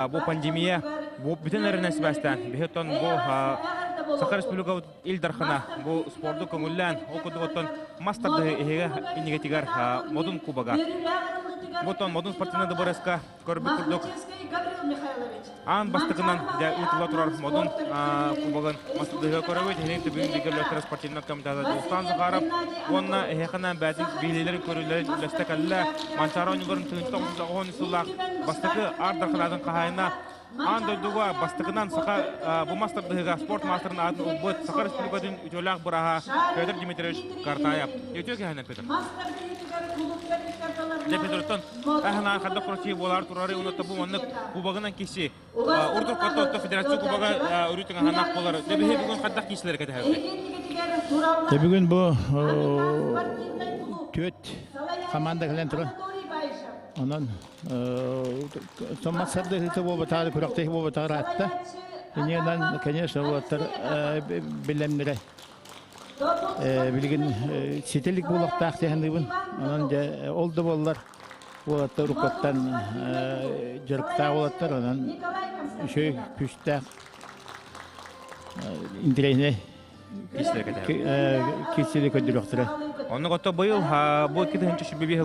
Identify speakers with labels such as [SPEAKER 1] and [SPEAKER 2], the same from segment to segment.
[SPEAKER 1] Bu pandemiya bu bütün erines besten. Biheton bu Sakar Respublika ildarxana bu spordu көңүллән окудуготон мастарды эһеге иннигетигер модун кубага. Бутон модун спортивный добореска көрбүк курдук. Ан бастыгынан да утула турар модун кубагын мастардыга көрөбөт. Хенен түбүн дигелер спортивный комитета достан загарып, онна эһекана бәзин билелер көрүлөр үлестекалла Манчаро университетин тынчтык тогон сулак бастыгы ардархаладын кахайна Андойдуга бастыгынан сака бу мастардыга спорт мастерын атын убут Сакар Республикадын үтөлак бураха Петр Дмитриевич Картаев. Өтөк ханан Петр. Петртон ахна хадда курчи болар турары унутта бу монны кубагынан киши урдук катта федерация кубага үрүтүн ханак болар. Дебе бүгүн кадда кишилер кетер.
[SPEAKER 2] Бүгүн бу төт команда келен турат. Ondan sonmasında hızlı bu batı kurakta bu batı rahatta. Yeniden конечно bu bilimlere bilgin sitelik bulak tahtiyende bun. Ondan da oldu bollar. Bu Avrupa'dan jarıkta olatlar ondan şey küçükte indirene kişilik ödülüktür.
[SPEAKER 1] Onu gotta bıyıl bu iki tane çeşit bir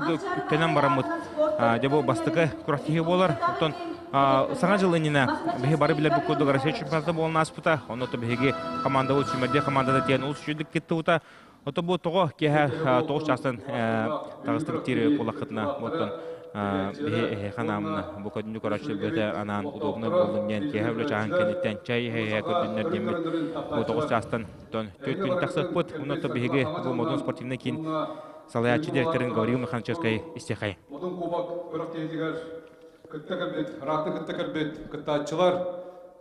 [SPEAKER 1] kenan baramut. Дебо бастыгы курактихи болар. Оттон саңа жылынына беги бары билер бу коддо Россия чемпионаты болна аспыта. Онто беги команда бол чемерде командада тиен ул жүдүк кетти ута. Ото бу того кеха тогуз частан тагыстык тири полакытна. Оттон беги ханамна бу коддо карачы бете анан удобно болунген кеха биле чаан кенеттен чай коддонер демит. Бу тогуз частан тон 4 күн таксыппыт. Онто беги бу модун спортивный кин Салаячы директорын Гавриил Механической истехай.
[SPEAKER 3] Модун кубак көрөктегер кыттакырбет, раты кыттакырбет, кыттачылар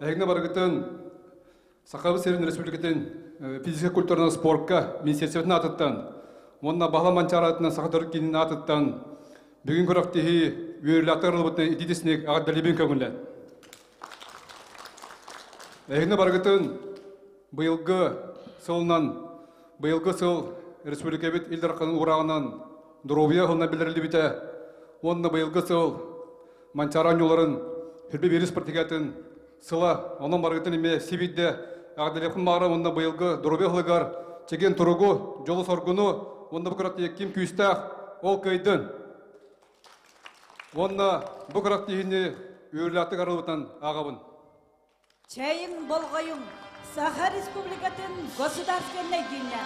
[SPEAKER 3] эгне баргытын Сакабы Серин Республикатын физика культурный спортка министерствотун атыттан, онна Бахла Манчаратынан Сакатырык кинин атыттан бүгүн көрөктеги үйөрлөтөрүлбүтүн идидисинек агадалибин көңүллө. Эгне баргытын быйылгы сыл Республика бит илдарканын урагынан дробия хылна билдирилди бите. Онна быйылгы сыл Манчаран жоларын хирби берис партигатын сыла онон баргытын эме Сибидде агдалепкын мара онна быйылгы дробия хылыгар чеген туругу жолу соргуну онна букратты ким күстах ол кыйдын. Онна букратты үйөрлөтү карылбытан агабын.
[SPEAKER 4] Чайын болгоюң Саха Республикатын государственный гимна.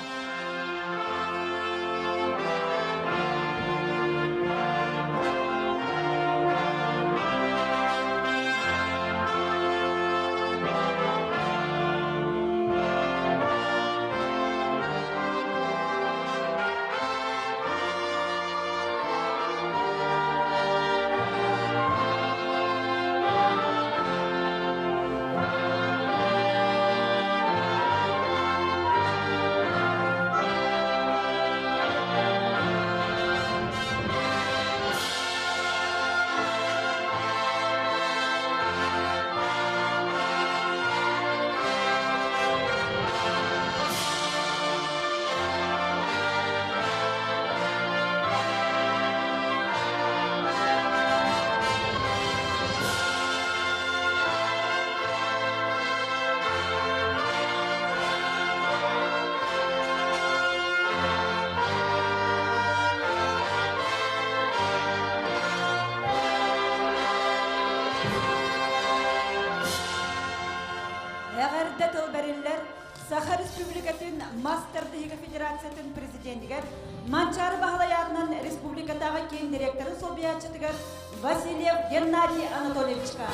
[SPEAKER 4] Саха Республикатын Мастардыгы Федерациятын президентигер, Манчары Бахлаярынан Республикатагы кен директоры Собиячытыгер Васильев Геннадий Анатольевичка.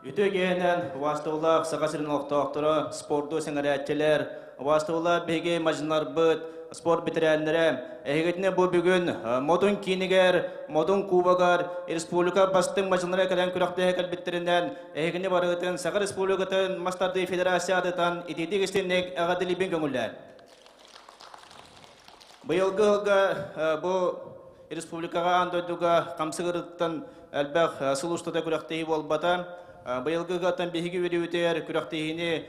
[SPEAKER 5] Үтөгенен вастуулак Сахасырын октоктора спорту сеңерәтчелер, вастуулак беге мажынар быт, спорт битерәнләре, әһегетне бу бүгүн модун кинигер, модун кубагар, республика бастың мажынлары калан күрәктә калбиттереннән, әһегене барыгытын Сахар Республикатын Мастарды Федерациятын итидик истенек агадылыбын көңүлләр. Быелгы бу республикага андойдуга камсыгырыттан әлбәк сулуштада күрәктәй болбата, Быйылгы гатын биһиги үрүтер күрәктеһине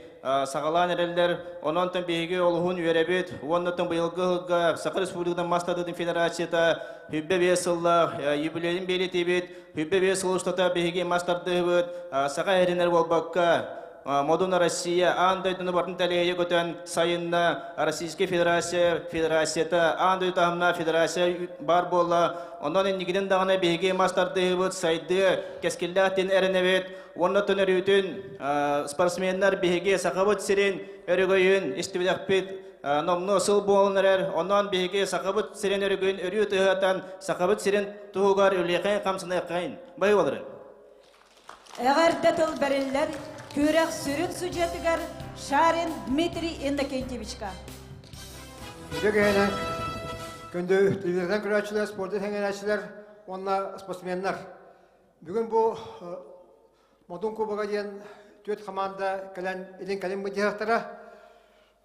[SPEAKER 5] сагалан эреллер, онон биһиги олуһун үрәбит, оннотон быйылгы Сакар Республикадан Мастардын Федерацията хүббе бесылла юбилейин белетибит, хүббе бесылыстата биһиги Мастардыбыт, сага эренер болбакка Модуна Россия андайдыны бартын тәлейе көтен сайынна Российский Федерацията андайдыны Федерация бар болла. Ондан енігіден дағына бейге мастарды сайды кескілләттен әріневет. Оннатын өрүтін спортсменнар бейге сақабыт сирен өрігойын істібедақпет номны сыл болынырар. Ондан бейге сақабыт сирен өрігойын өрүті ғатан сақабыт сирен тұғығар өлеқайын қамсыны қайын. Бай оларын.
[SPEAKER 4] Әғәрді тұл бәрілер көрек сүрін сүджетігер Шарин Дмитрий Иннокентьевичка.
[SPEAKER 6] Үйдегі күнді телевизордан көрәтшілер, спорты тәңгенәтшілер, онна спортсменнар. Бүгін бұл Модун Кубаға дейін төт команда един кәлем мұдияқтара.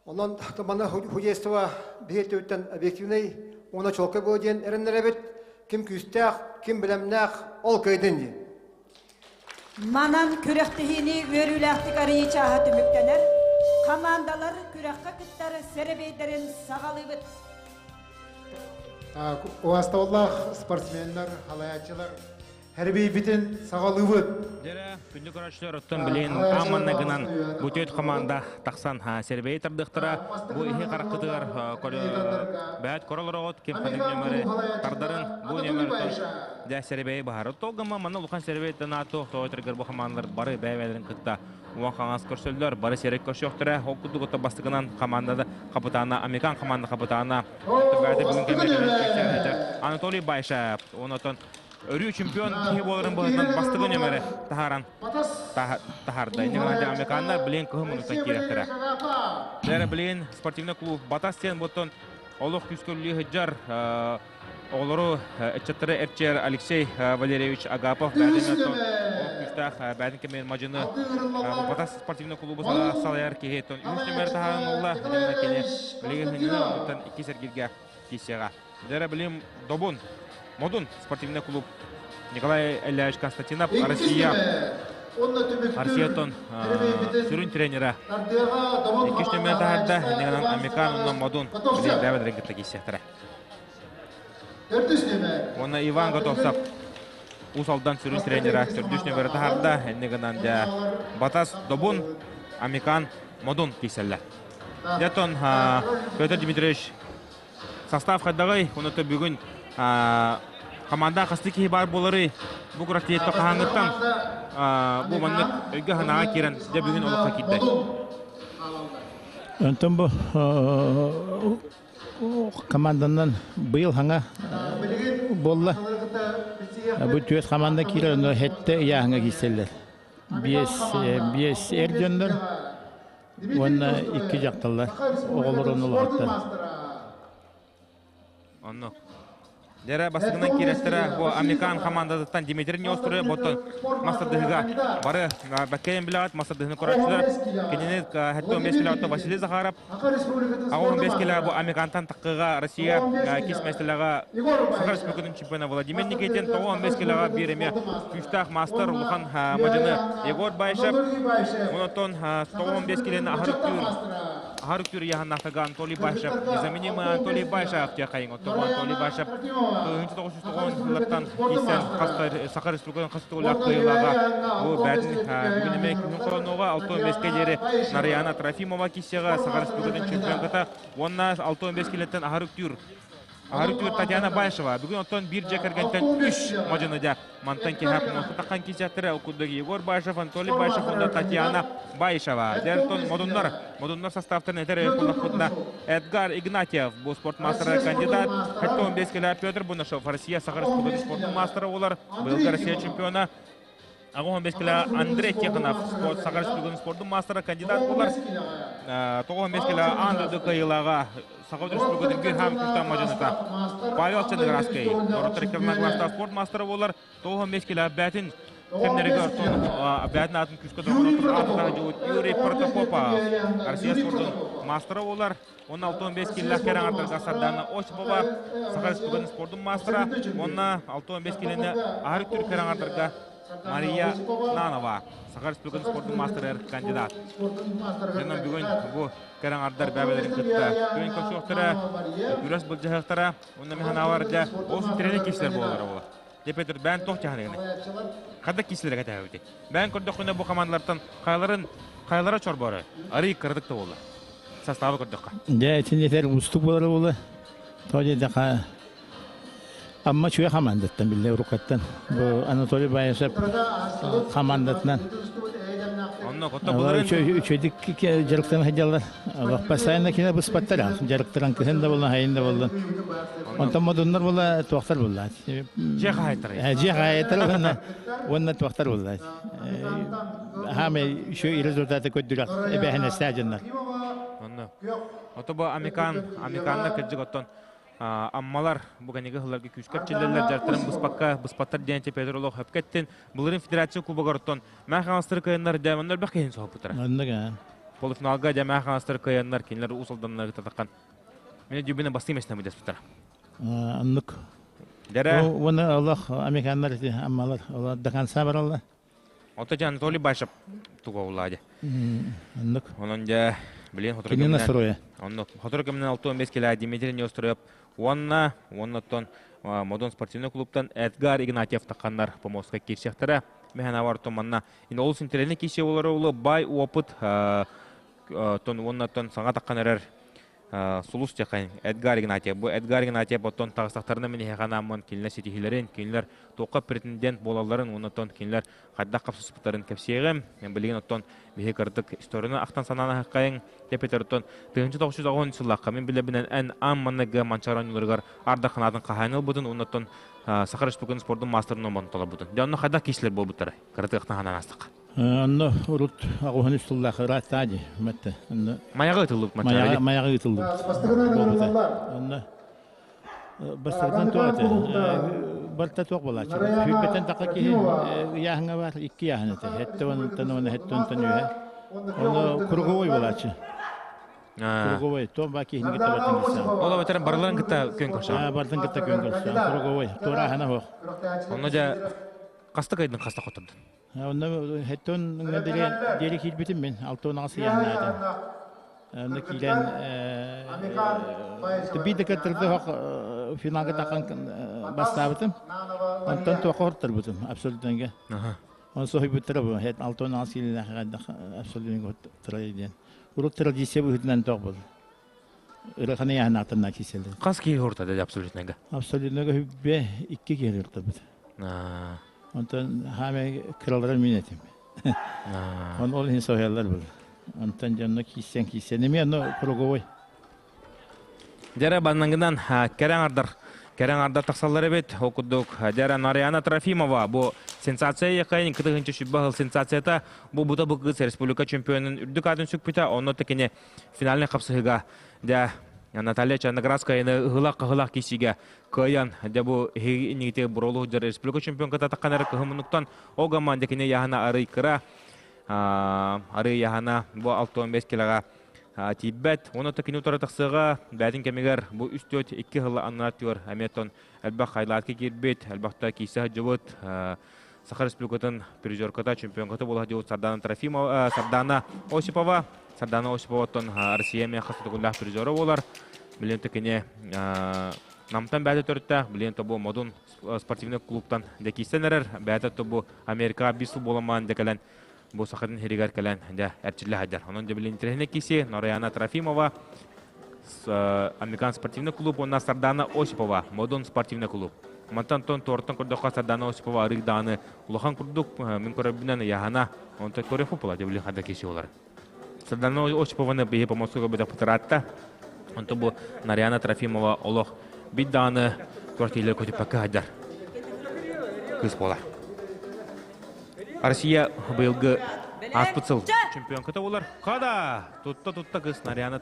[SPEAKER 6] Онан тамана худействоға бейт өттен объективный, оны чолқы бұл дейін әрінлер әбет, кім күстәқ, кім білімнәқ, ол көйден дейін.
[SPEAKER 4] Манан күректihini өрүләхтик арыйы чахаты мүктенер. Командалар күрекка кыттары серебейдерин сағалыбыт.
[SPEAKER 6] Уастауллах спортсменнар, халаячылар, әрбей бітін сағалыбыт.
[SPEAKER 1] Дәрі күнді көрәтшілер ұттын білейін аманна гынан бұтет команда тақсан сербей тардықтыра. Бұл ихе қараққытығар бәйт коралыр оғыт кем қаның нөмірі тардарын бұл нөмірі дә сербей бағары. Тоғыма мана луқан сербей тәнаты тоғытырғыр бұл командалар бары бәйвәлерін қытта. Уан қаңас көрсөлдер, бары серек көрші өқтірі. Оқыдық ұтты бастығынан командады қапытағына, американ команда қапытағына. Бәйді бүгін кемекерін Анатолий Байшап, онытын өрүү чемпион кие боларын болатын бастығы нөмірі тахарды. Негенде американдар білен күхі мұныстан керектірі. Дәрі білен спортивный клуб Батастен бұттын олық күскөлі хыджар олыру әтчеттірі әрчер Алексей Валерьевич Агапов бәдін күстақ бәдін кемен мажыны Батас спортивный клубы салайар кейеттен үш нөмірі тахарын олла білеген хынына ұттан 2 сәргерге кейсеға. Дәрі білен Добун Модун спортивный клуб Николай Ильяевич Константинов, Россиятон сүрін тренері. 2 нөмірі тахарда негенен американ Модун білен бәвәд регітті кейсектірі. Оны Иван Готовсап Усалдан сүрін тренері 4 нөмірі тахарда негенен Батас Добун, американ Модун кейселі. Дәтон Петр Дмитриевич состав қаддағай, оны бүгін команда қастыки бар болары бұл күрәктейетті қағаңыттан бұл мәнік өйгі ғанаға керен де бүгін олыққа кетті.
[SPEAKER 2] Önten bu komandandan bıyıl hanga bolla. Bu tüyet komanda kiler onu hette ya hanga gitseler. Bies ercanlar. Ona 2 jaktalar. Oğullar onu lahatlar.
[SPEAKER 1] Onu. Дәрі бастығынан керестірі бұл американ командадықтан Димитрий Неостыры бұттын мастардығыға бары бәккейін білағат мастардығыны көрәтшілер. Кенені әтті 15 килауатты Василий Захаров. Ағы 15 килауат бұл американтан таққыға Россия кес мәстіліға Сахар Республиканың чемпионы Владимир Никитин. 15 килауат береме күштақ мастер ұлған мажыны Егор Байшев. Онытын 15 килауатты Харуктюр яғаннақтыға Анатолий Байшев. Незаменимый Анатолий Байшев тияқайын. Анатолий Байшев 1990-лықтан кейсен Сахар Республиканың қасты олақ қойылаға бұл бәдін бүгінеме күнін қорануға 6-15 келері Нарияна Трофимова кейсеға Сахар Республиканың чемпион қыта. Онна 6-15 келеттен Харуктюр Татьяна Байшева. Бүгін оттан бір жекергентен 3 мажыны да мантан кехапын осы таққан кейсеттірі оқудығы Егор Байшев, Анатолий Байшев, онда Татьяна Байшева. Дәртон Модуннар составтын әтері құлықпытына Эдгар Игнатьев, бұл спортмастері кандидат. Хәтті 15 келі Петр Бунашев, Россия Сахар Республиканың спортның мастері олар. Бұйылғы Россия чемпионы. Ағы 15 келі Андрей Теханов, Сахар Республиканың спортның мастері кандидат олар. 15 келі Андуды қайылаға Сахар Республиканың бір хам күштан мажыныта. Павел Чендеграский, Доротыр Кернагваста спорт мастері олар. 15 келі бәтін кемнерігі ұртын бәтін атын күшкөді ұртын жауыт Юрий Протопопов, Россия спортың мастері олар. 16-15 келі керен артырға Сарданы Осипова, Сахар Республиканың спортың мастері. 16-15 келіні Арықтүр керен артырға Мария Нанова, Сахар Республикасы спорттың мастер кандидат. Жана бүгін бұл кәрің ардар бәбелерін күтті. Бүгін көпшіліктері, үрәс бұл жағықтары, онда механа бар да, олсын тренер кешілер болалары болар. Депетер бән тоқ жағынығыны. Қадда кешілер кәті әуді. Бән көрді құнда бұл командалардан қайлары чорбары, арый кірдікті болды. Составы көрдіққа.
[SPEAKER 2] Да, етінетер ұстық болары болды. Тоде деқа Amma çöye hamandattan bile Urukat'tan. Bu Anatoli Bayasap hamandattan.
[SPEAKER 1] Onunla kotta buların...
[SPEAKER 2] Üçöydük jarıktan hacallar. Allah pasayında kine bu spatlar al. Jarıktıran kesen de bulun, hayın da bulun. Ondan modunlar bulun, tuaktar bulun.
[SPEAKER 1] Cek hayatları.
[SPEAKER 2] Cek hayatları onunla tuaktar bulun. Hame şu rezultatı kötüler. Ebehine stajınlar.
[SPEAKER 1] Onunla. Oto bu Amerikanlar kıcık otton. Ammalar bu ganege hılarga küskap çilleler jartırın bıspattar diyence Pedrolog hepketten buların federasyon kubagarton mahkamastır kayanlar demanlar bakayın sohbutara.
[SPEAKER 2] Onunla.
[SPEAKER 1] Polufinalga da mahkamastır kayanlar kinler usuldanları tatakan. Mene cübine bastım esna müdes putara.
[SPEAKER 2] Onunla.
[SPEAKER 1] Dere.
[SPEAKER 2] Onu Allah Amerikanlar ammalar Allah dakan sabar Allah.
[SPEAKER 1] Otaca Anatoli Başap tuğavuladı.
[SPEAKER 2] Onunla.
[SPEAKER 1] Onunca bilen
[SPEAKER 2] Кине настроя.
[SPEAKER 1] Онно хоторгамнан 6-15 кило Дмитрий не устроеп. Оннотон Модон спортивный клубтан Эдгар Игнатьев тақандар помостка кирсектері. Механа бар томанна. Инде ол синтереліне кеше олары олы бай опыт оннотон саңа тақанарар Сулус жақайын Эдгар Игнатьев. Бұл Эдгар Игнатьев оттон тағыстақтарына мені хеғанамын келінер сетихилерін, келінер тоққа претендент болаларын, оннотон келінер қадда қапсыз бұттарын кәпсеғім. Мен білген оттон бейе кірдік историяны ақтан сананы хаққайын депетер оттон 1990 жылаққа мен білебінен ән амманыға манчаран үліргар ардақынадың қағайыныл бұдын, оннотон Сахар Республикасы спорттың мастерын оман тола бұдын. Де қадда кешілер бол бұттары, кірдік ақтан ханан астық.
[SPEAKER 2] Anno urut ağuhan üstüllä kırat tacı mette.
[SPEAKER 1] Mayağı ıtıldık maçları.
[SPEAKER 2] Mayağı ıtıldık. Anno bastırdan tuğatı. Barta tuğ bulaçı. Hübbeten takı ki yahına var iki yahına te. Hette onu hette onu tanıyor. Onu kurgovoy bulaçı. Kurgovoy. Tom baki hingi tabatın gitsen.
[SPEAKER 1] Ola veteran barıların gıtta kön koşan.
[SPEAKER 2] Barıların gıtta kön koşan. Kurgovoy. Tora hana hoq.
[SPEAKER 1] Onunca kasta kaydın kasta koturdun.
[SPEAKER 2] Onda hetton deli hilbitim ben. Altı nasıl yanlardan. Onda kilen bir de katırdı hak finalga takan bastavıtım. Ondan toqortur butum. Absolutenge. On sohi butra bu. Het altı nasıl yanlardan absolutenge trayden. Urut tradisiya bu hüdden toqbul. Irxana yanlardan nakiseldi.
[SPEAKER 1] Kas ki orta dedi absolutenge.
[SPEAKER 2] Absolutenge hübbe iki gelir tabii. Ondan hame krallara minnetim. On ol insan hayaller bu. Ondan canına kişisen mi ano kurgovoy.
[SPEAKER 1] Dere bandangından Kerem Ardar taksallar evet okuduk. Dere Narayana Trafimova bu sensasiyaya yakayın kıtıgınca şübbahıl sensasiyata bu buta bu kız Respublika çempiyonun ürdük adın sükpüta onu tekine finaline kapsıhıga de Наталья Чанаградскаяны hılak кисиге кыян де бу нигите буролу жер республика чемпионка татаканары кыхымынуктан о командакине яхана арый кыра арый яхана бу 6-15 килога тибет оны текине утара таксыга бәдин кемегер бу үстөт 2 хыла аннатыр аметон албах хайлатки кирбет албахта киса жыбыт Сахар Республикатын призерката чемпионката була диу Сардана Осипова тон Россия мен хастыгуллах призеры болар. Билен текене намтан бәді төртті, билен тобу Модун спортивный клубтан декисенерер, бәді тобу Америка бисыл боламан декелен, бу Сахарын херигар келен де әрчілі хайдар. Онын де билен терехіне киси, Нараяна Трофимова, Американ спортивный клуб, онна Сардана Осипова, Модун спортивный клуб. Мантан тон тортан курдуқа Сардана Осипова арыгданы улахан курдук, мен көрөбінен яхана, онта көрефу пола де билен хайдар киси олар. Сардана Осипованы бейе помосуға бөді пұтыратта. Онты бұл Нараяна Трофимова олық бидданы көртейлер көтіп пәкі айдар. Күз болар. Россия бұйылғы аспыцыл чемпион көті олар. Қада! Тұтта күз Нараяна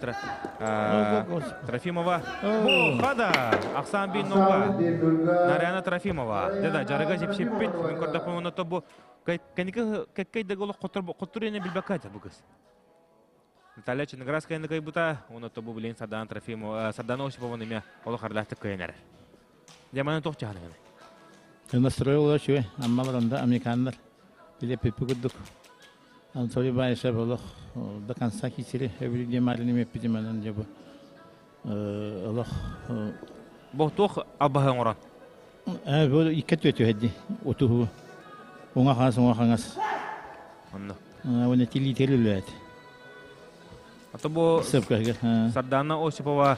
[SPEAKER 1] Трофимова. Қада! Ақсан бейін оға. Нараяна Трофимова. Деда, жарыға жеп-шеппет. Мен көрдіқпен оныты бұл. Кәккейдегі олық құттыр ене білбәкі айдар бұл күз. Наталья Чанаградская кай бута, он это был блин Сардана Трофимова, Сардана Осипова имя, олох арлахты кайнер. Деманы тоқ чағанығын.
[SPEAKER 2] Настроил что, amma baranda Amerikanlar bile pepe kurduk. Anatoly Bayşe boluq da kansa keçiri öbürü gemalini mepidimenen de bu. Allah
[SPEAKER 1] Бохтох абаһын оран.
[SPEAKER 2] bu iki tötü hedi. Otuhu. Ona xas.
[SPEAKER 1] Онно.
[SPEAKER 2] Ona tili telület.
[SPEAKER 1] Ата бу
[SPEAKER 2] Сыпкага.
[SPEAKER 1] Сардана Осипова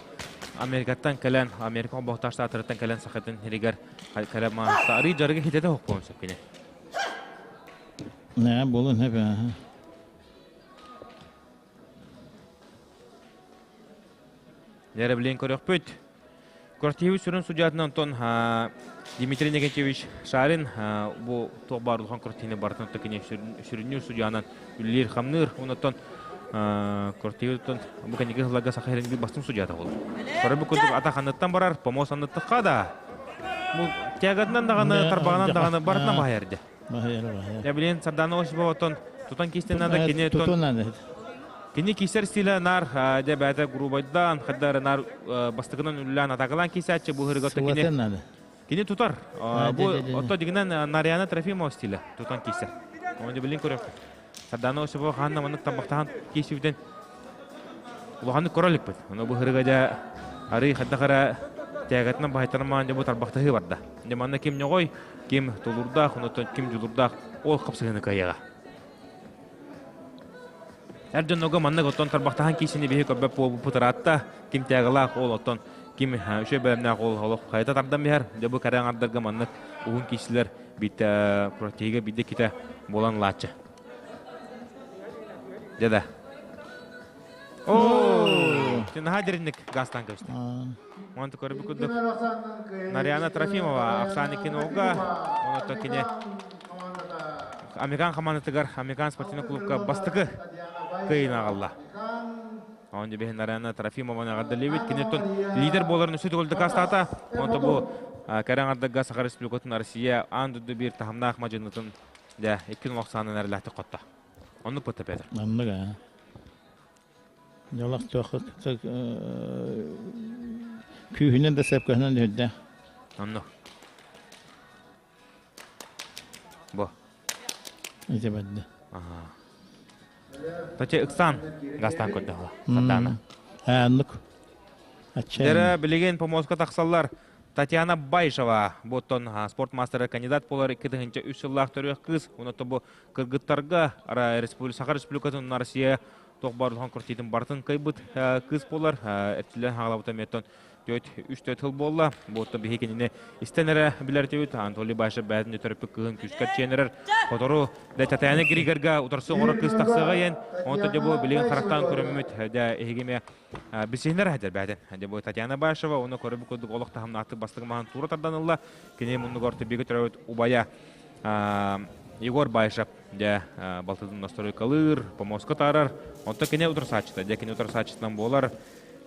[SPEAKER 1] Америкаттан калан, Америка бохташ татыртан калан сахатын хиригер калама тари жарга хитете хокпон сапкене.
[SPEAKER 2] Ne bolun hep.
[SPEAKER 1] Яра билен көрөкпөт. Кортиви сүрүн судьятынан Антон Дмитрий Негатевич Шарин бу тобарлыгын кортине бартын текене сүрүнү судьянан Үллер Хамныр онотон Кортиви бу канеге лага сахарин би бастын судьята болду. Көрөбү көндүк атаханаттан барар, помосанаттыкка да. Бу тягатынан даганы тарбагынан даганы бартына баярды. Я билен Сардана Осипова тутан кистеннен да кене Кини кисер стиле нар дебата грубайдан хаддар нар бастыгынан үллән атагылан кисәтче бу хыргатта кини тутар бу отто дигенен Нарияна Трофимова стиле тутан кисер. Онда билин көрөп. Сардана Осипова ханна маны табактан кисүден улаханы көрөлүк бит. Аны бу хыргада ары хаддагара тягатнан байтарман деп тарбактагы барда. Деманна ким ногой, ким тулурда, онотон ким жулурда ол капсыгыны каяга. Әрден нога манна готтон тарбактахан кисини бихи көбөп бу путаратта ким тягылак ол оттон ким үшө бөлүнө ол олоп кайта тардан бер деп караң ардырга манна угун кисилер бит протеиге бидде ките болан лачы. Деда. О, тен хадирник гастан көстө. Монт көрүп күдүк. Нарияна Трофимова Оксана Кинога, оното кине Американ командатыгар Американ спортивный клубка бастыгы кыйын агалла. Онда бехин Нарияна Трофимованы агардалебит кинетон лидер боларын үсөт голды кастата. Онто бу Караң ардыга Сахар Республикатын Россия андыды бир тахамнах мажынытын да 2090 нәрләхте котта. Онны пыта Петр.
[SPEAKER 2] Анныга. Ялак тохык күйүнен да сепканан дөдө.
[SPEAKER 1] Онно. Бо.
[SPEAKER 2] Итебедди.
[SPEAKER 1] Ага. Таче Иксан гастан көддө. Сатана.
[SPEAKER 2] Аннык. Ача.
[SPEAKER 1] Дера билеген помоска таксаллар Татьяна Байшева, боттон спортмастер кандидат болар 2-3 жыллах төрөк кыз, оното бу кыргыттарга Сахар Республикатын Россия тоқбарлыған көртейтін бартын кайбыт кыз болар, әртілер хағалабыта меттон 3-4 жыл болла, боттон бейкеніне істенері білер теуіт, Анатолий Байшев бәдінде төріпі кығын күшкәт ченерер, котору да Татьяна Григорга утарсы оңыр кыз тақсыға ен, онто дебу білеген қарақтан көрімімет да егеме бісейнер әдер бәден. Дебу Татьяна Байшева, оны көрібі көдік олық тағымны аты бастығымаған тура тарданылла, кене мұнды көрті бегі түрәуіт Убая Егор Байшев, де Балтыдың настрой қалыр, помоска тарар, онто кене утырсачыта, де кене утырсачытынан болар.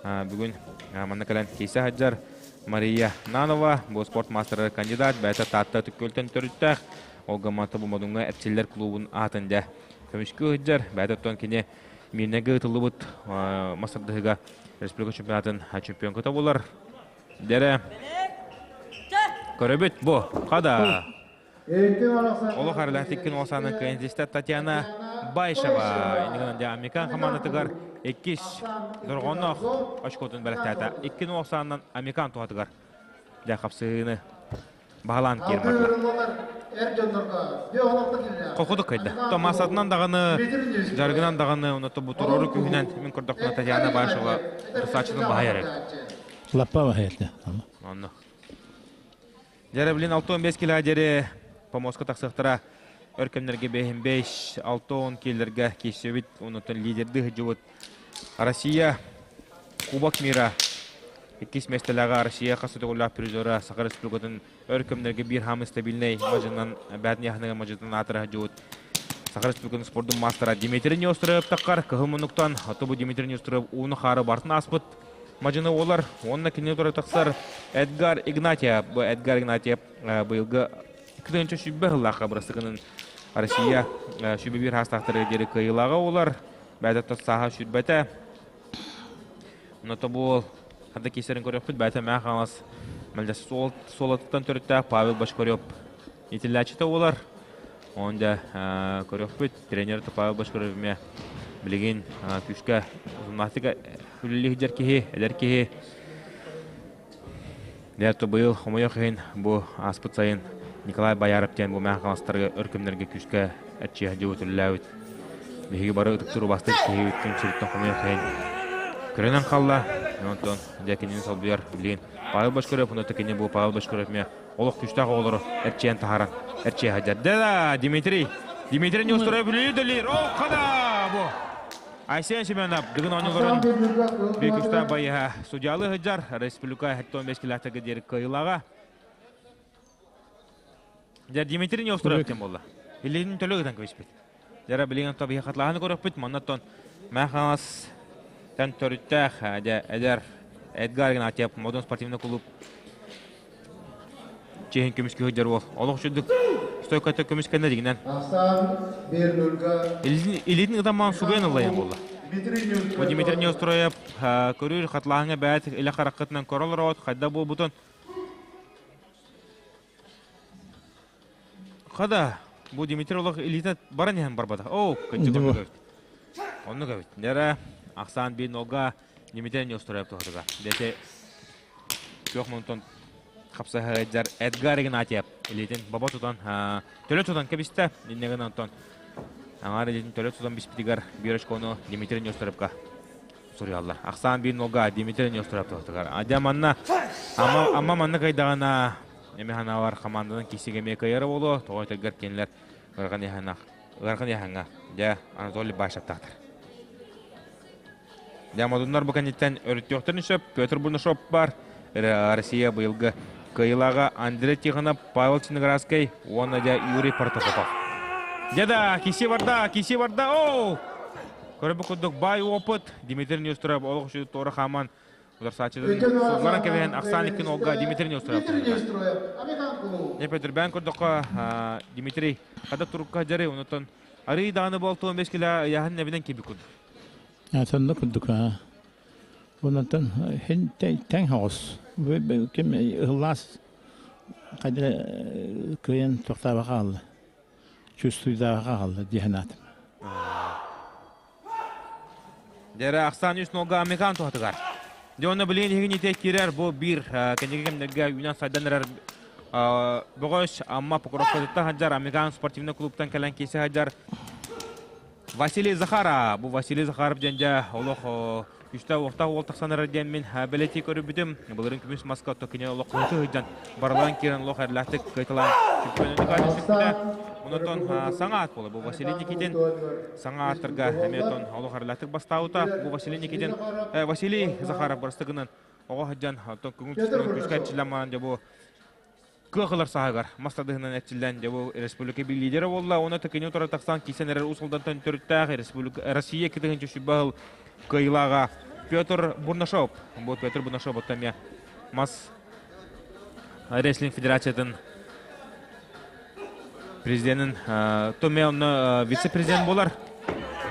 [SPEAKER 1] Бүгін манна калан кейсе хаджар Мария Нанова, бұл спорт мастері кандидат, бәйті татты түккөлтен төріттәқ, олға манты бұмадыңға әпселер клубын атында көмішкі хаджар, бәйті тон кене мирнегі ұтылы бұд мастырдығыға республика чемпионатын чемпион көті болар. Дәрі көрөбет бұ, қада? Олық арылақтық күн осаның кандидат Татьяна Байшева, инегенде Американ командатыгар 2 дұрғанық очкотын бәліктәті. 2 осанынан Американ туғатыгар. Дә қапсығыны бағалан кермадылар. Қолқыдық қайды. Масатынан дағаны, жарғынан дағаны, ұнаты бұтыроры күйінен мен көрдіқына Татьяна Байшева рұсачының бағайар еді.
[SPEAKER 2] Лапа бағайырды.
[SPEAKER 1] Онны. Жәрі білін 6-15 кило дәрі помоска тақсықтыра өркемлерге бейін 5-6-10 келдерге кесебет, онытын лидерді жүвіт. Россия Кубок мира 2 местеліға Россия қасыды ғылақ призора Сахар Республикатын өркемлерге бір хамы стабильней мажынан бәдін яхныға мажынан атыра жүвіт. Сахар Республикатын спордың мастера Дмитрий Неустроев таққар, кығымынықтан атыбы Дмитрий Неустроев уыны қары бартын аспыт. Мажыны олар, онына кене тұры тақсар Эдгар Игнатьев. Бұл Эдгар Игнатьев бұйылғы 2-ші шүббі ғылаққа бұрыстығының Россия шүббі бір хастақтыры дері кайылаға олар. Бәдетті саға шүрбәті. Ұнаты бұл қанда кесерін көріп бүт бәті мәқ аңыз мәлдесі солатықтан түрітті Павел Башкарев итиллячы олар. Онда көрөкпүт тренер Павел Башкоровме билеген күшкә узуннатыга хүлле жеркеһе, эдеркеһе. Дәртө быйыл хомойохын бу аспыцайын Николай Бояров тен бу мәхкаластарга өркемнәргә күшкә әтче җәүтүлләүт. Биһиге бары үтүктүрү бастык кеһи үткән чирттен хомойохын. Көрәнән калла, онтон дәкенен салбыяр билеген. Павел Башкоров уны текене бу Павел Башкоровме олох күштә олору әтчен тахаран. Әтче хаҗадда Дмитрий не устроя биледилер. О, када бу. Айсен Семенов бүгін оңығырын бекүшті байыға судиялы ғыджар республика 15 километрге дерек кайылаға. Жар Дмитрий не устроя өттен болды. Илейдің төлі ғыдан көйіспет. Жара білеген табиға қатлағаны көріп бүт. Моннаттон мәхаңыз тән төріттәқ әдер Эдгарген атеп модон спортивный клуб чейін көміске ғыджар бол. Олық жүдік стойкаты көміскенде дегенен. Илейдің ғыдаман суғайын ұлайын болды. Дмитрий не устрояп көрір қатлағыңа бәйт илі қарақытынан көрілер от. Қайда бұл бұтын. Қада бұл Дмитрий олық илейді баран ехен бар бада. О, көтчік оны көйт. Оны көйт. Нері Ақсан бейін олға Дмитрий не устрояп тұғырға. Дәте көк мұнтон қапсаға ғыджар Эдгарген атеп. Илейтін баба тұтан, төлі тұтан кәбісті. Диннеген антон. Аңар илейтін төлі тұтан біспетігер бүйрішконы Дмитрий не устрояпқа. Сурьяллар. Ақсан бейін олға Дмитрий не устрояп тұғырға. Адя манна, амма манна қайдағана Емехана бар команданың кесегеме кайыры болу. Тоғай тәгір кенілер ғарған яхаңа. Дя Анатолий Башаптақтыр. Дя мадундар бұқанеттен өріттеуқтарын шөп. Петр Бурнашов бар. Россия бұйылғы кайылаға Андрей Тихонов, Павел Чиноградский, оны да Юрий Партопопов. Деда, кесе барда. Оу! Көрі бұқыдық бай опыт. Дмитрий Неустроев, олық үші торы қаман. Удар сачыдың соғларан кәбейін Ақсаниктің олға Дмитрий Неустроев. Не Петр бән көрдіққа Дмитрий қадық тұрыққа жары, ұнытын ары дағаны бол 15 кило яғын нәбінен кебі күн.
[SPEAKER 2] Сонда күндік. Ондан тәң хауыз. Кем ұғылас қайдыр көйен тоқтаға қалды. Чувствуйдаға қалды дегенатым.
[SPEAKER 1] Дәрі Ақсан үстін олға Американ тоқтығар. Оны білейін егін етек керер, бұл бір кәнегемдерге үйнен сайданырар бұғыш, амма Покровкадытта хаджар, Американ спортивный клубтан кәлін кесі хаджар. Василий Захаров, бұл Василий Захаров жәнде олық күшті оқтақ олтақсанырар ден мен бәлеті көріп бітім. Бұлырын күміс маска төкіне олық құлты ғыджан барылан керін олық әрләқтік қайтылан күппенінді қайын сүктілі. Онытон саңа ат болы. Бұл Василий Никитин саңа аттырға әметон олық әрләқтік бастауыта. Бұл Василий Никитин, Василий Захаров барыстығынан оға ғыджан көңіл түстірін күшкі әтчіламан бұл көғылар сағығар. Мастадығынан әтчілден бұл республика бір лидері болла. Оны түкене тұрар тақсан кейсенері ұсылдан түріттәғі Россия кетігін жүші бағыл кайылаға Петр Бурнашов. Бұл Петр Бурнашов оттаме Мас Реслинг Федерациятын президентін Томе оны вице-президент болар.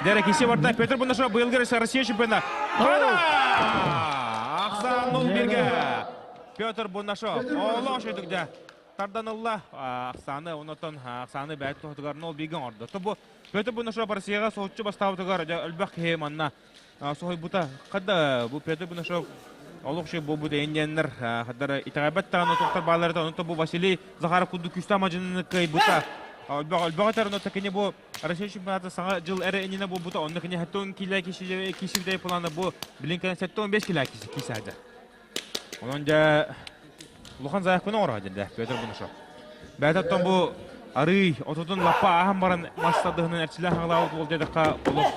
[SPEAKER 1] Дәрі кесе барда Петр Бурнашов бұйылғыр Россия чемпионы. Ақсан Нолберге Петр Бурнашов. Олау шөйдікде. Тарданылла Ақсаны, онытын Ақсаны бәйт тұғытығар Нолберген орды. Бұл Петр Бурнашов Россияға соғытшы бастауытығар әлбәқ кейім анна. Соғай бұта. Қадда бұл Петр Бурнашов олық шөй бұл бұта енденлер. Қаддар итағайбәт тағаны тоқтар бағаларды. Онытын бұл Василий Захаров күнді күшті амажының кай бұта. Әлбәғатар оны тәкіне бұл Россия чемпионаты саңа жыл әрі әніне бұл бұта. Оны кіне әттің келі кешівдей планы бұл білінкені 7-15 келі кесі әді. Оның жа Лухан Заяқ күні ора әділді Петр Бурнашов. Бәйтаттан бұл ары отудың лапа ағам барын масстадығының әртшілі аңылауы бол дедіққа олық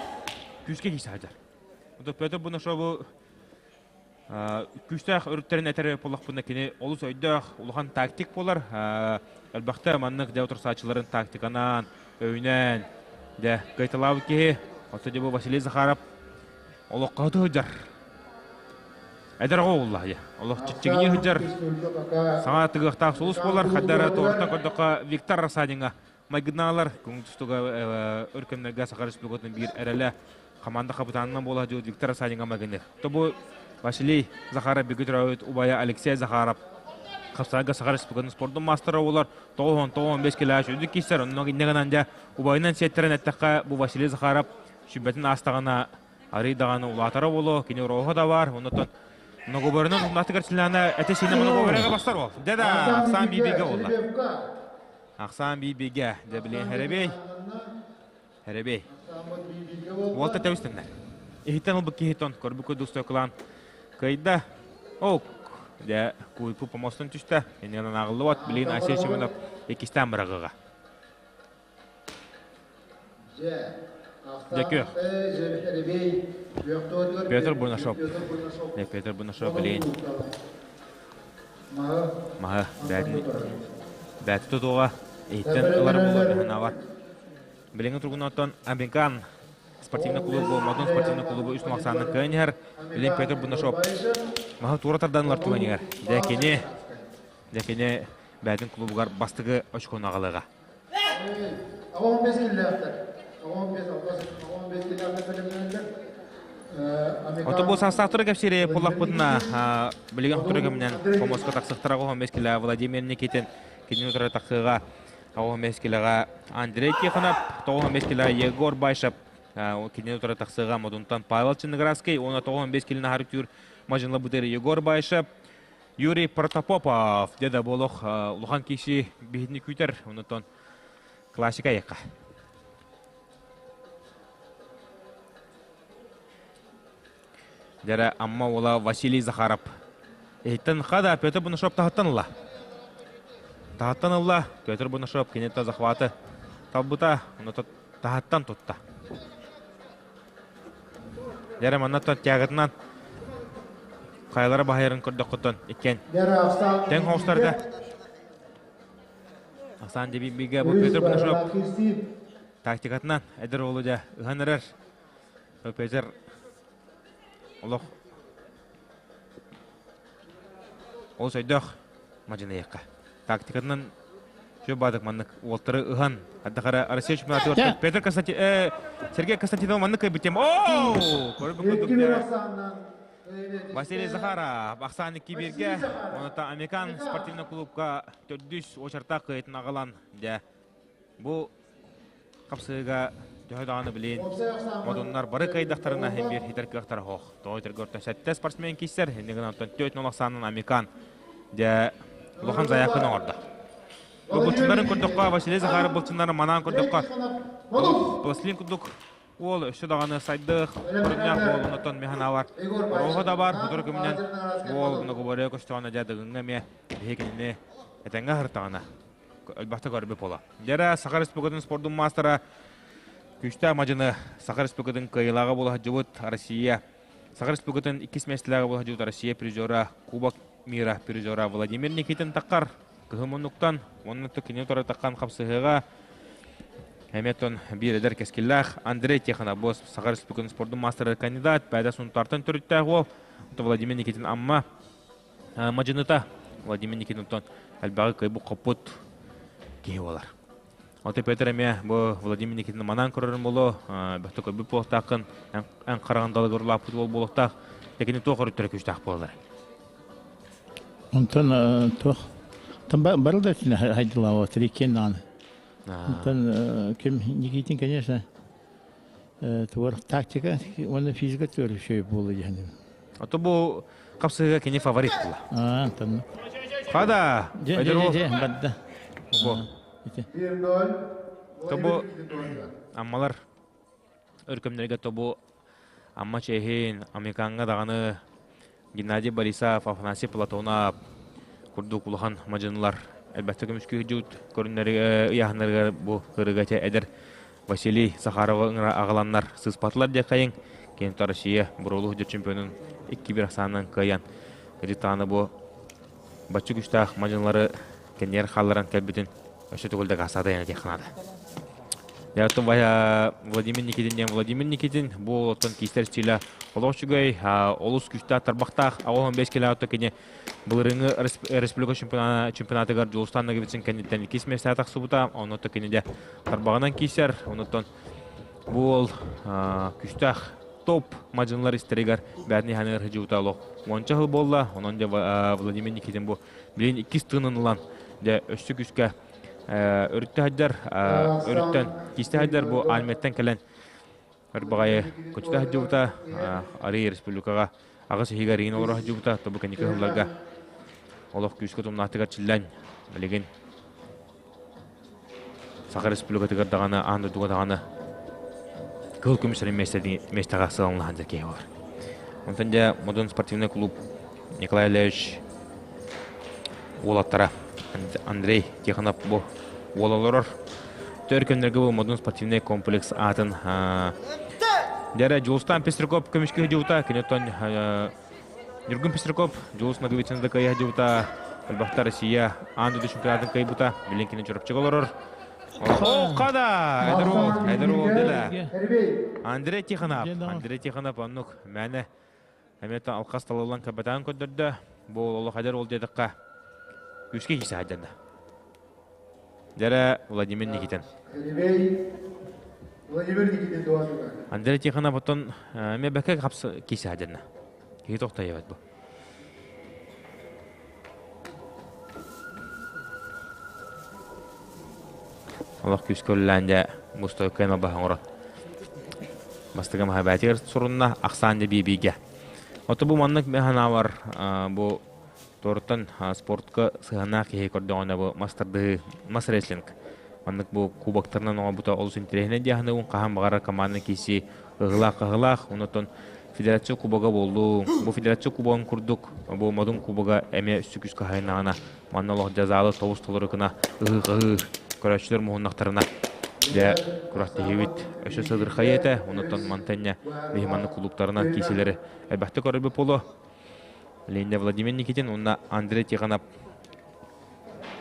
[SPEAKER 1] күшке кесі әдір. Петр Бурнашов бұл күштәқ үріттерін әтәрі болақ бұнда кені олыс өйдіқ ұлған тактик болар. Әлбәқті маннық дәу тұрсачыларын тактиканан, өйнен, дә қайтылауы кеге. Оты де бұл Василий Захаров олық қауды ұджар. Әдір ғол Аллах, Аллах чүтчігіне ғыджар. Саңа тығықтақ сұлыс болар. Қаддары тоғыртан көрдіққа Виктор Расадинға майгыдналар. Көңіл тұстыға өркемдерге Сақар Республикатының бір әрәлі команда қапытанынан бола жауд Виктор Расадинға майгынер. Бұл Василий Захаров бігітір өйт Убая Алексей Захаров Kapsaga Sakar Reспубликатын спорттун мастері олар 9-15 келаш өдік кейсер. Оның иннеген анжа убайынан сеттерін әттіққа бұл Василий Захаров шүббетін астағына арыйдағаны улатары болу, кені роғы да бар. Онытын Ногоборының ұнаты кәрсіліғаны әтесейіне Ногоборыға бастар ол. Деді Ақсан Бейбеге олды. Ақсан Бейбеге дәбілен Хәребей. Уолта тәуістіңдер. Эхиттен ұлбы кейхеттен көрбі көді ұстой қылан қайда. Оқ, де көйпі помостын түшті. Енелін ағылы бат, білейін Асия Шеменов екістен бірағыға. Дәкі. Петр Бурнашов. Петр Бурнашов білейін. Маға бәті тұтуға ehitten ылары болар бәхіна бар. Білеңі тұрғынаттан Американ спортивный клубы, Модон спортивный клубы үстін мақсанның көйнер. Білен Петр Бурнашов. Маға тура тарданылар туғанегер. Дәкене бәдің клубығар бастығы очкон ағалыға. Оты бұл санстақтыры кәпсері полақ бұдына білеген құтыры көмінен Комосқа тақсықтыра қоған мескілі Владимир Никитин кенен ұтыры тақсыға қоған мескіліға Андрей Тихонов, тоған мескілі Егор Байшап кенен ұтыры тақсыға Модунтан Павел Чинградский, оны тоған мескіліні характер мажынлы бұдыры Егор Байшап, Юрий Протопопов деді болық ұлған кеші бейдіні күйтер, онытын классика еққа. Дәрі амма ола Василий Захаров. Ehitten қада Петр Бурнашов тағыттанылла. Петр Бурнашов кенетті захваты талбыта, тағыттан тұтта. Дәрі маннаттан тәғытынан қайлары бағайырын көрді құттын екен. Тәң хоғыстарды. Ақсан дебейбеге бұл Петр Бурнашов тактикатынан әдір олы да ұғанырыр. Петр Олық ол сөйдіқ мажына еққа. Тактикатынан жөп бадық маннық олтыры ұған. Аддақара Россия чемпионаты өртті. Петр Константинов, Сергей Константинов маннық көйбітем. Оу! Көріп көдік Василий Захаров, Ақсан Киберге, оныта Американ спортивный клубқа 400 очарта қойытын ағалан. Бұл қапсыға Жойдағаны білейін. Модунлар бары қайдақтарына әмбер хитаркықтар хоқ. Тоғытыр көрті сәтті спортсмен кейсер. Ендеген антон 4-0 Американ. Лохан заяқының орда. Бұлчындарын көрдіққа, Василий Захаров бұлчындарын манан көрдіққа. Пластилин күрдік. Ол үші дағаны сайдық. Көріннен ол ұнытын механа бар. Роғы да бар. Бұдыр көмінен ол бұны көбірі көштіғаны жадығыңға ме бейкеніне әтәңгі ғыртағына. Әлбақты көрбіп ола. Дәрі Сақар Республикатын спорттың мастера Күшті мажыны Сақар Республикатын қайылаға болға жүвіт Россия. Сақар Республикатын 2 местліға болға жүвіт Россия призера, Кубок мира призера Владимир Никитин таққар. Күхімінуқтан, оның түкіне тұры таққан қапсығыға әметтон бір әдір кескілләқ Андрей Тихонов бос Сақар Республикатын спорттың мастері кандидат. Бәді сұнтартын түріттәғі ол. Владимир Никитин амма мажыныта Владимир Никитин әлбәғі қайбы қопыт кейі олар. Алты Петр әме бұл Владимир Никитин манан көрірін болу, бәқті көбіп болықтақын, ән қарағандалы көрілі футбол болықтақ, екені тоқыр үттірі күштақ болдар.
[SPEAKER 2] Онтан бары да үтіне хайдылауы, тіреккен аны. Онтан кем Никитин, конечно, туар тактика, оны физика төрі шөй болу дегенде.
[SPEAKER 1] Аты бұл қапсыға кені фаворит бұла. Қада?
[SPEAKER 2] Бадда.
[SPEAKER 1] Тобу аммалар өркөмдерге тобу амма чехин Американға дағаны Геннадий Борисов, Афанасий Платонов күрдік ұлған мажынылар. Әлбәтті көмішкі жүд көрінлері ұяғынларға бұл ғырығача әдір Василий Захарова ағаланлар сыспатылар де қайын. Кенті Россия бұрылы жүр чемпионын 2-1 ақсанын қайын. Кредитаны бұл бачы күштақ мажынлары кенер қаларан кәлбетін Өші түгілді ғасада яны текінады. Яғыттың Владимир Никитин бұл оттың кейстер стилі олық жүгей, олыс күшті тарбақтақ, ауылын 5 келі ауытты кені бұлырыңы республика чемпионатығар Жолыстанны кебетсін кәнеттен 2 месті атақ сұбыта, оны отты кені де тарбағынан кейстер, оныттың бұл күштақ топ мажынлар истеригер бәріне ханыр хыжута лох. Онча хыл болла, онон же Владимир Никитин бу билин 2 тынынылан де өссү күскә өрүттө хаджар, өрүттөн кисте хаджар бу Алметтен келен бер багай көчтө хыжута Ари республикага агыс хигарин олор хыжута тобу каника хылларга олох күскө тумнатыгар чиллен билген Сахар республика тыгардаганы анды дугадаганы кыл комиссар местага сыланлахан жакей бар. Онтан же Модун спортивный клуб Николай Леович Олаттара Андрей Тихонов бу Олалорор Төркөннерге бу Модун спортивный комплекс атын Дәрә Жулстан Пестряков көмешке жута, кенеттен Юрген Пестряков Жулс Наговицинда кая жута, Албахта Россия анды чемпионатын кайбута, Беленкин чурапчыгалар. О, қада! Эдерол деда. Андрей Тихонов аннук мәне әметтен алқас талалан капитан көдірді. Бұл олы қадар ол дедіққа үске кесі әденді. Дәрі Владимир Никитин. Андрей Тихонов отын әме бәкі қапсы кесі әденді. Кей тоқтай ебет бұл. Allah küskölländä musta kema bahangora. Mastagam habatir surunna aqsanda bibiga. Oto bu mannak mehana var bu tortan sportка сыгана ки кордона bu masterды mas wrestling. Mannak bu kubaktarnan оңа бута олус интерехне дияхны ун кахан багара команда киси ыгылак онотон федерация кубага болду. Бу федерация кубагын курдук. Бу Модун кубага эме үстүкүскө хайнана. Манналох жазалы тобус толорукуна көрәчләр муһуннактарына дә күрәтте хевит өшө сыдыр хаята онотон Монтанья мehmanны клубтарынан киселәре әлбәттә көрәбе поло Леня Владимир Никитин онна Андрей Тихонов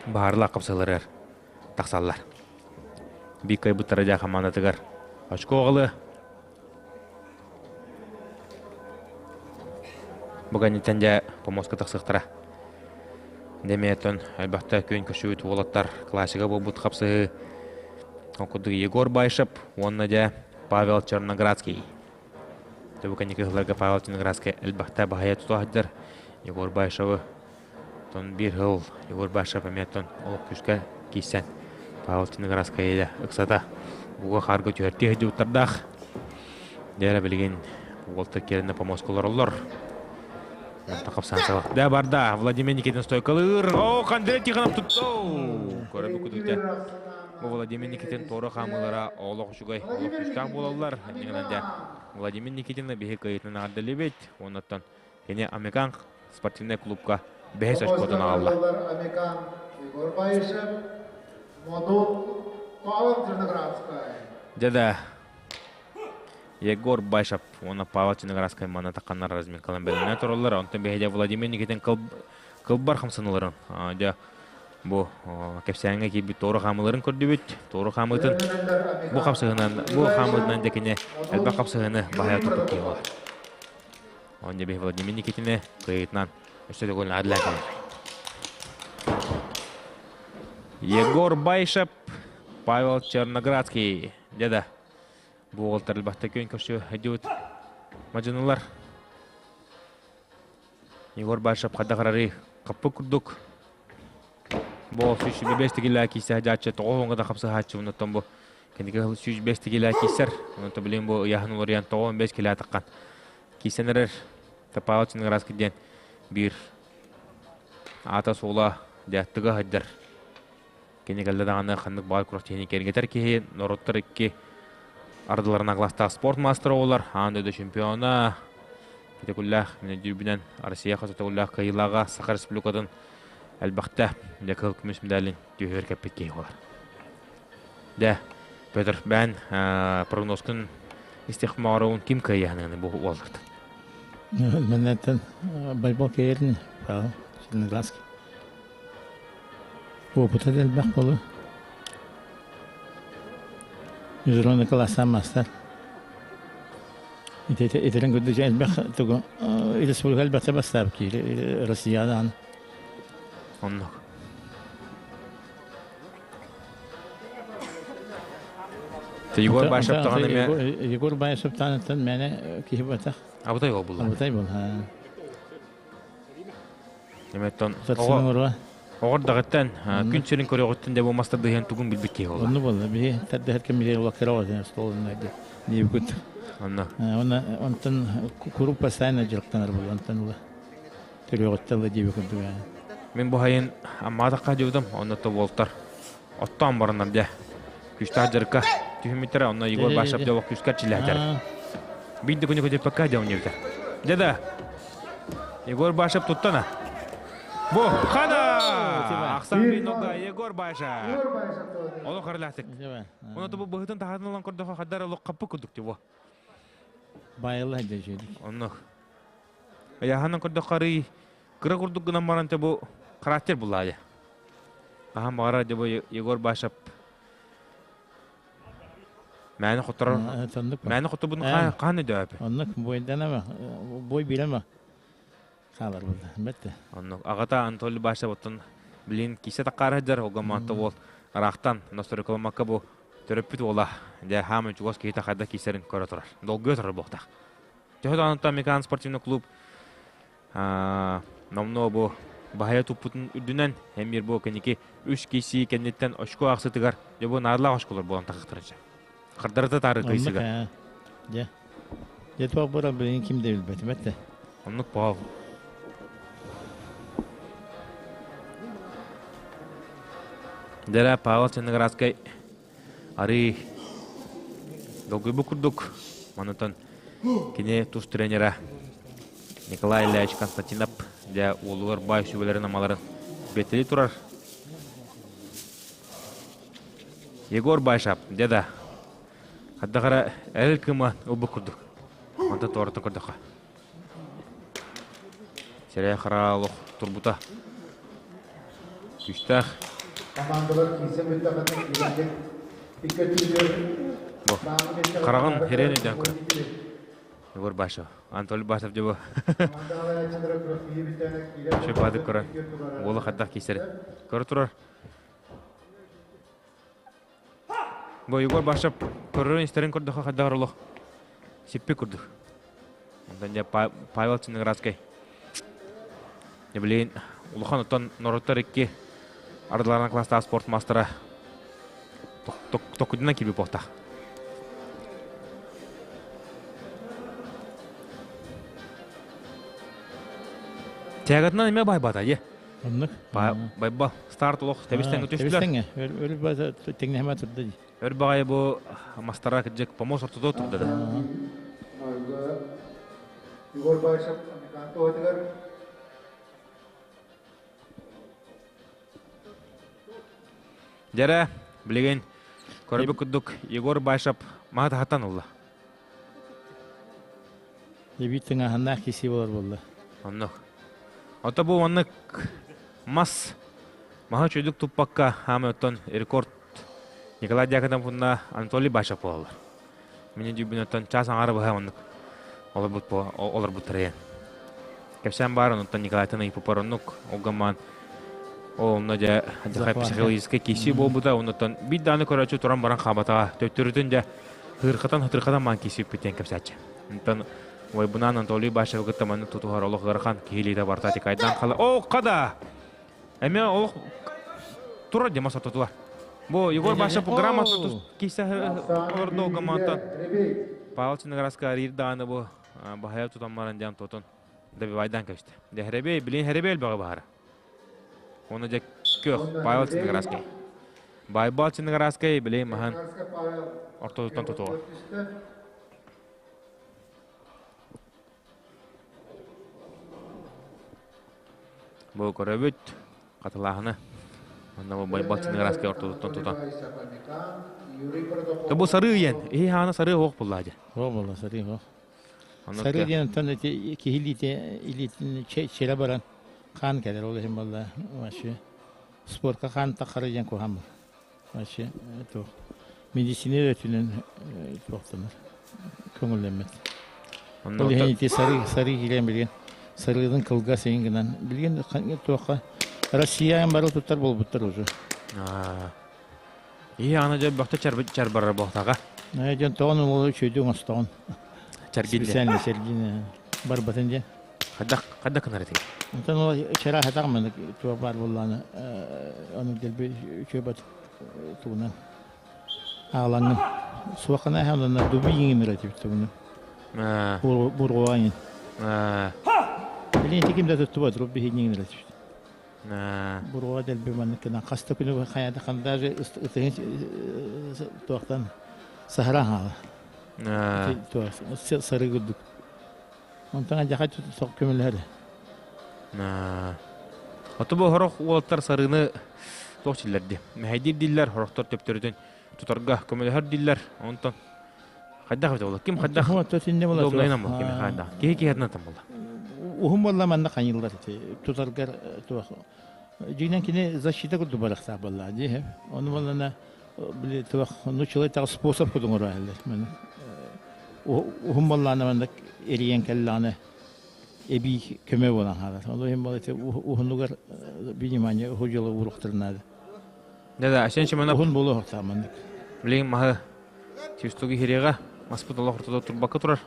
[SPEAKER 1] барлык капсалар таксаллар бик кайбы тараҗа командатыгар очко огылы буган итәндә помоска таксыктыра Деметон, әлбәттә көн көшүт волаттар классика булбут хапсы. Окуды Егор Байшап, онна да Павел Черноградский. Төбө каникаларга Павел Черноградский әлбәттә баһая тутаһдыр. Егор Байшап тон бир хыл Егор Байшап метон ол күскә кисән. Павел Черноградский да ыксата. Буга харга төртә һәҗүтәрдәх. Дәре белгән волтар керенә помоскалар олар. Тақапсан да барда Владимир Никитин стойкалыр. О, Андрей Тихонов тутту. Көрәбе күдүктә. Бу Владимир Никитин торы хамылара олох шугай, олох күстән булалар. Нигәндә Владимир Никитин беһе кайтын адделебет. Оннан яне Американ спортивный клубка бәһис очкодан алды.
[SPEAKER 6] Американ Егор Байшев, Модун Павел Черноградский.
[SPEAKER 1] Дәдә Егор Байшап, оны Павел Черноградский мана тақаннар разминкалан беленә торалар. Онтан бәһидә Владимир Никитин кылбар хамсыныларын. Дә бу кепсәнгә ки бит торы хамыларын күрде бит. Торы хамытын бу хамытнан дәкене әлбә капсыгыны бая тотып кыйла. Онда бәһ Владимир Никитин кыйтнан өстә гол адлак. Егор Байшап, Павел Черноградский. Дәдә bu oltar elbette köyün köşü hediut macanular. Егор Байшап қада қарары қапы күрдік. Бұл сүйші бебестігілі әкейсі әдәтші тоғылыңға да қапсы хатшы ұнаттан бұл. Кендігі сүйші бебестігілі әкейсер. Ұнатты білейін бұл яғын олар ян 15 келі атыққан. Кейсенерер Павел Черноградскийден бір ата сола дәттігі хаддар. Кендігілді дағаны қандық бар күріқ техникергетер кейі нороттар екке ардыларына класста спорт мастері олар, андыды чемпиона, кетекуллах, мене дүйбінен Россия қасатығуллах қайылаға Сахар республикадан әлбәқті дәкі күміс медалін дүйер кәппеткей олар. Дә, Петр, бән прогнозкын истиқмағарауын кім қайяғынығыны бұл оларды?
[SPEAKER 2] Мәнеттен байбол кейерін, Павел Черноградский. Бұл бұта дәлбәқ болу. Yüzürlüğünü kılasam mastер. İterin gündüzce elbette tuğu. İlisbuluk elbette bastı ki Rusya'dan.
[SPEAKER 1] Onunla. Егор Башап тагын эме
[SPEAKER 2] Егор Башап танытын мене кихибата.
[SPEAKER 1] абытай ол булла.
[SPEAKER 2] Абытай бол.
[SPEAKER 1] Эметтон
[SPEAKER 2] Сатсының орва.
[SPEAKER 1] огор дагыттан күн черин көрөгөттөн деп болмастыр деген тугун билбекке болду.
[SPEAKER 2] Onu бол. Би тадда herkem биле лакыра столын айды. Не бут.
[SPEAKER 1] Анна.
[SPEAKER 2] Она онтан куруп постоянно жылктанар бол. Онтан ула. Төрөгөттөлө деп көрдү.
[SPEAKER 1] Мен бу хайын аммадакка жөвдüm. Онда волтар. Оттан барынар да. Күчтә жырка. Түймитер онна Егор Башап деп күчкә чиләдер. Бинде күнү көдө пакка да универда. Деда. Егор Башап туттана. Бу хада. Аксан бинога Егор Башап. Оло карлатык. Оны да бу быгытын таханылан көрдөгө хадар оло капы күдүк деп.
[SPEAKER 2] Байылы да жедик.
[SPEAKER 1] Онно. Яханын көрдө кары кыра курдук гына маранте бу карактер булай. Аха мара деп Егор Башап. Мәне хотор. Мәне хотор бун каны дөп.
[SPEAKER 2] Онны бойдан ама бой билеме. Калар булды. Бетте.
[SPEAKER 1] Онно агата Анатолий Башап оттон билин кисе такарыдыр огаманты бол. Рахтан насторыкалмакка бу төрөпүт ола. Де хамы жугос кейта хада кисерин көрө турар. Долгө турар бокта. Жөдөн Американ спортивный клуб номно бу бахая тупутун үдүнөн эмир бу кенеки 3 киси кеннеттен очко аксытыгар. Жобо нарла очколор болон такыктырынча. Кырдырды тары кыйсыга.
[SPEAKER 2] Я. Я то бора билин кимде билбет, бетте.
[SPEAKER 1] Онны пав. Дера Павел Ченеградский ари долгой букурдук манатан кине туш тренера Николай Ильич Константинов для улугар бай шүбелерин амаларын бетели турар. Егор Башап деда хаддагара эл кыма букурдук манта торты көрдөкө серия харалык турбута күчтах
[SPEAKER 6] Командалар кисе мөтәкәтен килгән.
[SPEAKER 1] Караган херенеден көр. Егор Башап, Анатолий Башап деп. Шепады кора. Олы хаттак кисер. Көрө турар. Бу Егор Башап көрөрүн истерин көрдө хаддагарлык. Сиппе көрдү. Ондан да Павел Ченеградский. Не билейин, улухан оттон Нороттар 2 ардыларынан класста спорт мастера токудuna киби бохта. Тягатынан эме байбата, е?
[SPEAKER 2] Онны.
[SPEAKER 1] Байба старт улук тебистен өтөштүлөр.
[SPEAKER 2] Өлү база теңне хема турду.
[SPEAKER 1] Өр багай бу мастера кыжык помощь ортодо турду.
[SPEAKER 6] Егор Башап американто отыгар.
[SPEAKER 1] Жара билеген көрбү күдүк Егор Башап мата хатан улла.
[SPEAKER 2] Дебиттин ахана киси болор болду.
[SPEAKER 1] Онно. Ото бу оннык мас маха чөйдүк туппакка хамыттан рекорд Николай Дякадан фунна Анатолий Башап болду. Менин дюбинаттан час аңары баха оннык. Олар бут трен. Кепсен бар онтан Николайтан ипопароннук огаман онна да психологический киси болбуда онтан бит даны көрөчү туран баран хабатага төттүрүтүн да хыркатан ман кисип битен кепсачы. Онтан ой бунан Анатолий Башап гыттаманы тутугар олох гархан киилиде бартати кайдан кала. О, када. Эме олох тура демаса тутугар. Бу Егор Башап грамотно кисе ордо гамантан. Павел Ченеградский арирданы бу бахая тутамаран жан тотон добивайдан кешти. Де херебей билин херебел бага бара. Оны же көх Павел Ченеградский. Байбал Ченеградский билин махан ортодон тотугар. Бу көрөбүт катылахына. Анда бу Байбал Ченеградский ортодон тотугар. Бу сары ен. Хана сары ок буллады.
[SPEAKER 2] О болду сары о. Сары ден тон кихилите илитин чера баран хан келер ол эм болду. Вообще спортка хан такары ден ко хам. Вообще то медицина өтүнөн токтонор. Көңүлөмөт. Ол хенити сары килен билген. Сарыдын кылга сеңгенен билген тока Россия бары туттар болбуттар уже.
[SPEAKER 1] Ана же бакта чарбар бактага.
[SPEAKER 2] Жан тоон ол чөйдөң астон.
[SPEAKER 1] Чаргилде.
[SPEAKER 2] Специально Сергей барбатын же.
[SPEAKER 1] Кадда кынар тей.
[SPEAKER 2] Онтан ол чара хатагман туа бар булланы. Оны делбе чөбат тугунан. Алаңын. Суакана ханына дубиңин ратип тугуну. Бургуайын. Билин тикимде тутту бар рубби хиңин ратип. Бургуа делбе ман кына каста күнү хаята кандаже ыстыгын туактан сахара хала. Туа сары гүдүк. Онтан жахат сок көмөлөр.
[SPEAKER 1] Аты бу хорох уолаттар сарыны тохчиллерди. Мәһәдир дилләр хорохтор төптөрдөн тутарга көмөлөр дилләр. Онтан хадда хата була. Ким хадда?
[SPEAKER 2] Тотинне була.
[SPEAKER 1] Долгайна мо ким хадда. Ки хадна там була.
[SPEAKER 2] Ухум болла манда канылдар тутаргар туа. Жинен кине защита куду баракта болла ди. Оны болана били туа ну чылай та способ кудуңор алды. Мен ухум болланы манда эриен келланы эби көмө болан хала. Оны hem болот ухунугар внимание хожоло уруктырнады.
[SPEAKER 1] Да, ашен чимана
[SPEAKER 2] Ухун боло хатаман.
[SPEAKER 1] билин маха тюстуги хирега маспуталла хортодо турбакка турар.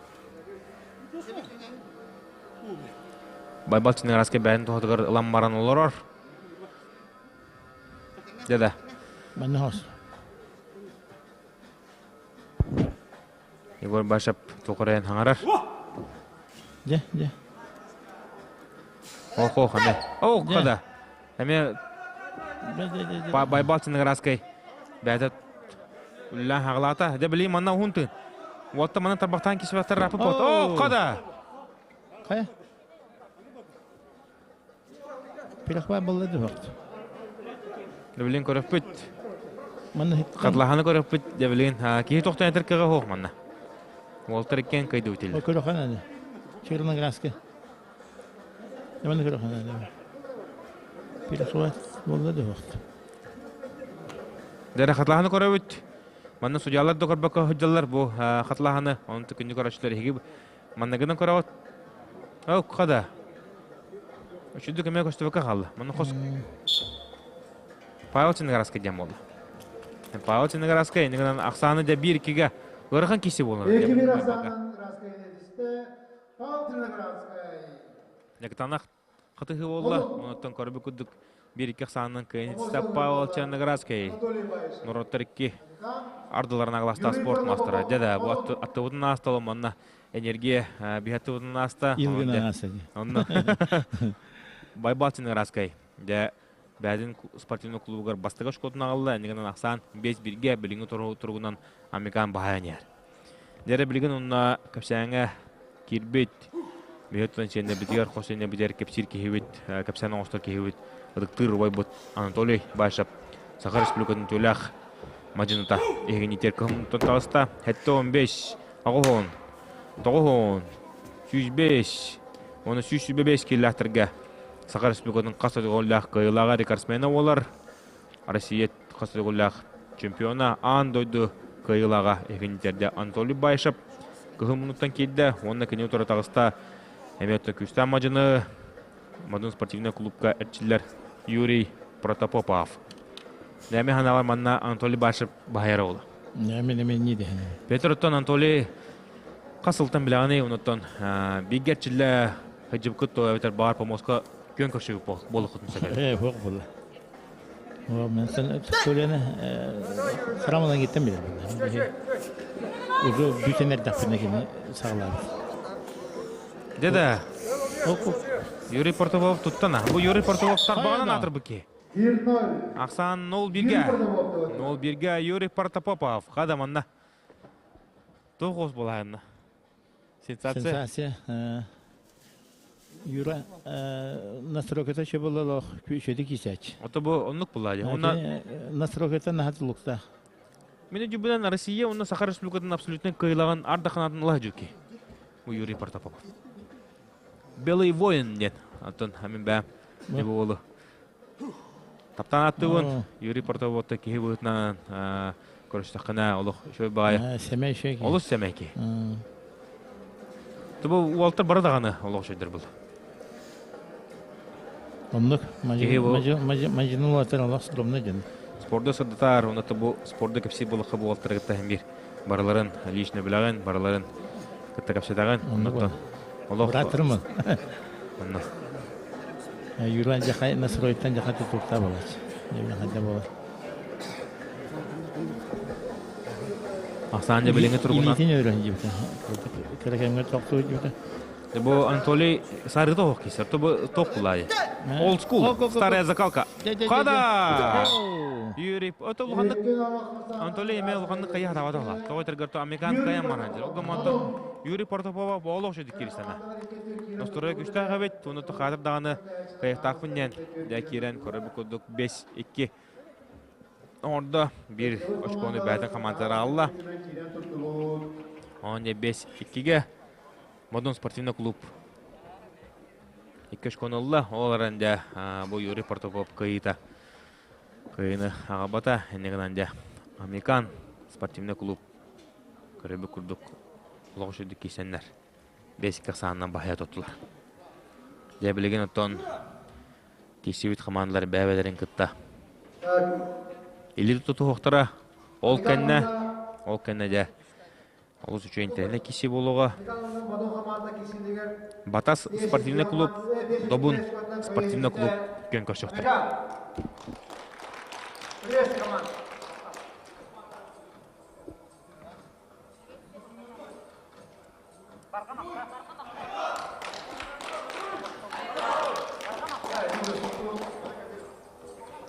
[SPEAKER 1] Байбалтын раске бәйін тоғытығыр ылам баран олар. Деда.
[SPEAKER 2] Мен хос.
[SPEAKER 1] Егор башап тоқырайын хаңарар.
[SPEAKER 2] Де.
[SPEAKER 1] Ох, әме. Ох, қада. Әме байбалтын раскай бәйді үллән хағылата. Де білейм, манна ұхынты. Уатта мана тарбақтан кешіваттар рапы бот. Ох, қада.
[SPEAKER 2] Қая? Пирахба болды вақт.
[SPEAKER 1] Дебілін көріп бүт.
[SPEAKER 2] Манна
[SPEAKER 1] Қатлағаны көріп бүт. Дебілін. Кейі тоқтан әтір кіға хоқ манна. Уалтыр еккен кайды өтелі.
[SPEAKER 2] Көрөхана да. Чирна граска. Манна көрөхана да. Пирахба болды вақт.
[SPEAKER 1] Дәрі қатлағаны көріп бүт. Манна судьялар да көрбәкі хүджалар бұл қатлағаны. Оның түкінді көрашылар егіп. Манна гынан көріп өт. Ау, қада. Üçüncü kömeye koştuğu kaldı. Bunu koş. Pavel Çinegaraska diyem oldu. Pavel Çinegaraska indiğinden aksanı da 1-2'ye görünen kişi bulunur.
[SPEAKER 6] 2-1 aksanın Raska'yı edişte Pavel Çinegaraska.
[SPEAKER 1] Yakıtanak katığı oldu. Ondan körbe kuduk 1-2 aksanının kıyıntısı Pavel Çinegaraska. Nurotlar 2 ardılarına glasta sport mastera. Dede bu attıvudun hasta olmanına enerjiye bir attıvudun hasta.
[SPEAKER 2] Ilgına hasta.
[SPEAKER 1] Ondan Байбалтын раскай. Де бәдин спортивный клубугар бастыга шкотун агылды. Энегенен аксан 5-1-ге билиңи тургунан американ баһаяняр. Дере билген онна капсаңа кирбет. Бетон ченде битер хосене битер кепсир кехибет, капсаңа остор кехибет. Ыдыктыр байбот Анатолий Башап Сахар Республикатын төлөх Мадината эгенитер коммунтон тагыста. Хетте 15 агохон. Тогохон 105. Оны 105 киллахтырга Сахар Республикатын қасыдығылақ қайылаға рекордсмені олар. Россия қасыдығылақ чемпиона Андойды қайылаға егінтерде Анатолий Байшап кығы минуттан келді. Онына кене отыра тағыста әметті күстен мажыны Мадын спортивный клубқа әртшілер Юрий Протопопов. Нәме ханалар манна Анатолий Байшап бағайра олы.
[SPEAKER 2] Нәме не де.
[SPEAKER 1] Петр оттан Анатолий қасылтан білағаны ұнаттан бейгерчілі хыджып күтті өтер бар помоска көн көрші болы құтын сәкеді.
[SPEAKER 2] Хоқ болды. Мен sən söyləyənə xaramdan getdim belə. Ucu bütünlər dəfnəkini sağladı.
[SPEAKER 1] Деда. Юрий Портовов туттана. Бу Юрий Портовов сарбағынан атыр бүке.
[SPEAKER 6] 1-0.
[SPEAKER 1] Ақсан 0-1-ге. 0-1-ге Юрий Портопопов. Қадаманна. Тоғыз болайынна. Сенсация.
[SPEAKER 2] Сенсация. Юра настройката че было күйшеді кисәч.
[SPEAKER 1] Ото бу онлық болады.
[SPEAKER 2] Настройката нахатлықта.
[SPEAKER 1] Мене жүбінен Россия, онна Сахар Республикатын абсолютно кыйлаған арда қанатын лағы жүкі. Бу Юрий Портопопов. Белый воин ден. Атын хамин бәм. Не болы. Таптан аттығын Юрий Портоповты кейі бұғытынан көріштіқына олық шөй бағайы.
[SPEAKER 2] Сәмей шөйкі.
[SPEAKER 1] Олыс сәмейкі. Бұл уалтар барадағаны олық шөйдер бұл.
[SPEAKER 2] Онлық мажынулатыр Аллах скромны ден.
[SPEAKER 1] Спорды сырдытар, оны бұл спорды көпсі бұлықы бұл уалтар ғытта әмбір. бараларын лично билеген, бараларын кыттакапсатаган. Оннотон.
[SPEAKER 2] Братырмын.
[SPEAKER 1] Онно.
[SPEAKER 2] Юран жахай насройтан жахаты турта болач. Немне хадда болар.
[SPEAKER 1] Ахсанжа билеңе тургунан.
[SPEAKER 2] Илитин өрөн жибте. Керекемге токтуу жибте.
[SPEAKER 1] Бу Анатолий Сарыто хоккейсер, то бу топкулай. Old school, старая закалка. Када! Юрий, это лухандык. Анатолий имел лухандык кая тавадала. Того тергерто американ кая маранжер. Огаманто Юрий Портопова болош дикирсана. Носторой күштага бет, уну то хатыр даганы каяктакпыннан дакирен көрөбү кодук 5-2. Orada bir очкону бәтен командалары алла. Онда 5-2-ге Модон спортивный клуб. Икки очкону алла. Оларында бу Юрий Портопов кыйта. Кыйны агабата энегенде Американ спортивный клуб. Көрөбү курдук. Логошу дикисеннер. 5-2 санынан бая тоттулар. Дебилеген оттон кисибит командалары бәбелерин кытта. Или тут хохтара ол кенне же олус үчүн теле киси болуга Батас спортивный клуб, Добун спортивный клуб көн көрсөктөр.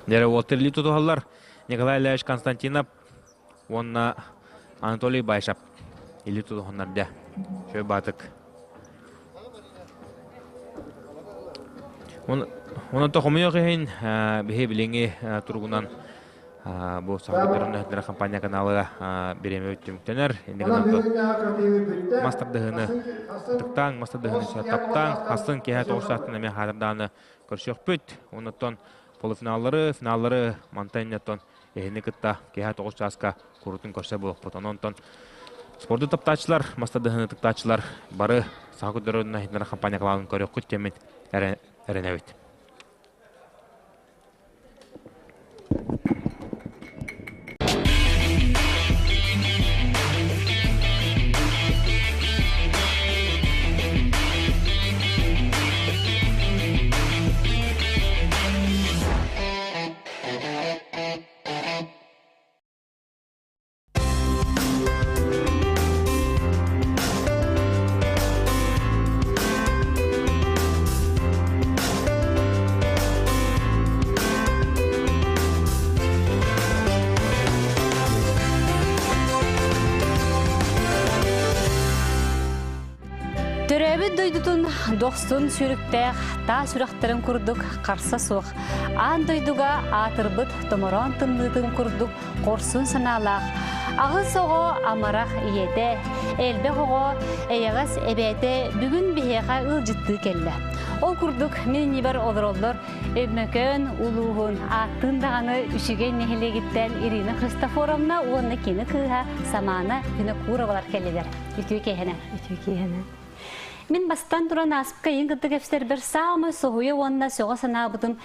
[SPEAKER 1] Дере Уолтер тутухаллар Николай Ильич Константинов, онна Анатолий Байшап. Или тутуханнарда. Шөй батык. Оны тохомуя кыйын бихе билеңе тургунан бу сахабыдырын компания каналыга береме өттүмүктенер. Мастардыгыны тыктаң, мастардыгыны таптаң, хасын кеһә тоғыстатын эме хадырданы көрсөкпүт. Онуттан финаллары Монтаньятон эхини кытта кеһә тоғыстаска курутун көрсө болуп потононтон. Спорду таптачылар, мастардыгыны тыктачылар бары сахабыдырын компания каналын көрөккүт темит эренебит.
[SPEAKER 7] Доқсын сүріктәқ, та сүріқтірін күрдік қарса соқ. Ан дойдуға атырбыт томорон тымдытын күрдік қорсын саналақ. Ағы соғы амарақ иеде, әлбе қоғы әйіғыз әбәді бүгін бейеға ұл жытты келі. Ол күрдік мен небір олар өбмөкөн улуғын аттындағаны үшіген нехелегіттен Ирина Христофоровна оны кені кыға саманы күні күрі келелер. Үтіу кейхені. Мен бастан туран аспка ең кыттык эфстер бір самы соғуя онна соға санабыдым.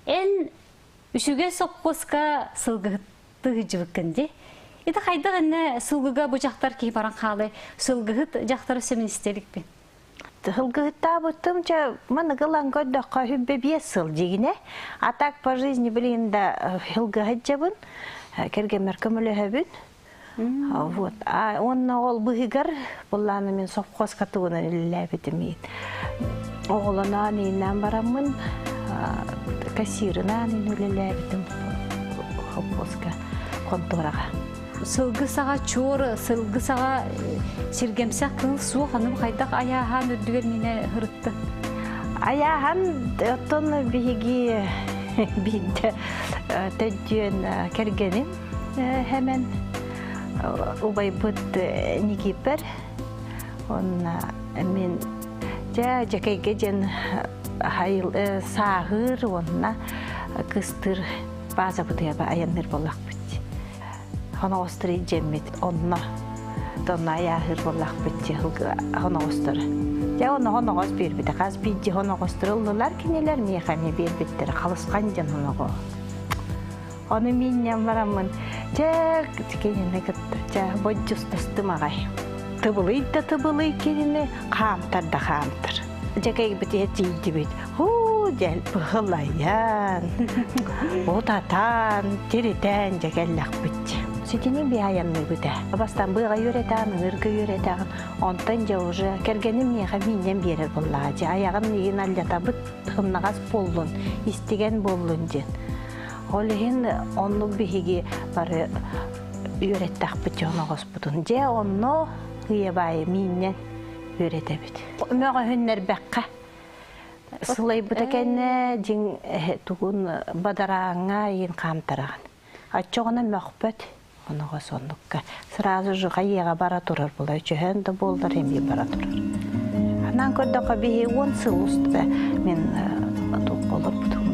[SPEAKER 7] Эн үшіге соққосқа сылғыты жывыккенде. Еті қайдық әнне сылғыға бұл жақтар кей баран қалы сылғыт жақтары сөміністелік бен?
[SPEAKER 8] Сылғыта бұттым, маны ғылан көддіққа хүббе бе сыл дегіне. Атак по жизни білейінді сылғыт жабын, кергемер көмілі хөбін. Вот. А он ол быгар, булланы мен совхоз катуына ләбитемейт. Оғлана нейнен барамын, кассирына нейнен ләбитем совхозка контораға.
[SPEAKER 7] Сылғы саға чоры, сылғы саға сергемсек қыл суық аным қайдақ аяған үрдігер мені ғырытты.
[SPEAKER 8] Аяған оттон биги бидді төдден кергенім hemen ubay bud nikipper on min jakay gejen hayl sahır onna kıstır baza budia ba ayanır bollak bit. Hana ostri jemmet onna donna yahır bollak bit hana ostri. Ya hana gaz bir bit gaz bit hana ostrullar kineler mi xami bir bittir xalısqan jan hana go. Onu minnem varamın Жак кенене кытта. Жа боджустастым агай. Тыбылый кенене камтар да камтар. Жакай бите тийди бит. Ху, жел быгылаян. Отатан, теритен жакеллак бит. Сетинин бияянны бүдә. Бастан быга йөретән, ыргы йөретән. Онтан жа уже кергенем мега миннен берер булла. Жа аягын ин аллата бит хыннагас болдун, истеген болдун ден. Олеген онну биһиги бары йөреттәк бит жоногос бутун. Жа онно гыябай миннен йөрете бит. Мега хөннәр бәккә. Сылай бутакенне жин тугун бадараңа ин камтараган. Аччоғына мөхбет. Оныға сондыққа. Сразу же қайыға бара тұрар бұлай. Чөһен де болдар емей бара тұрар. Анан көрдіға бейі 10 сыл ұстыда мен тұғылыр бұтым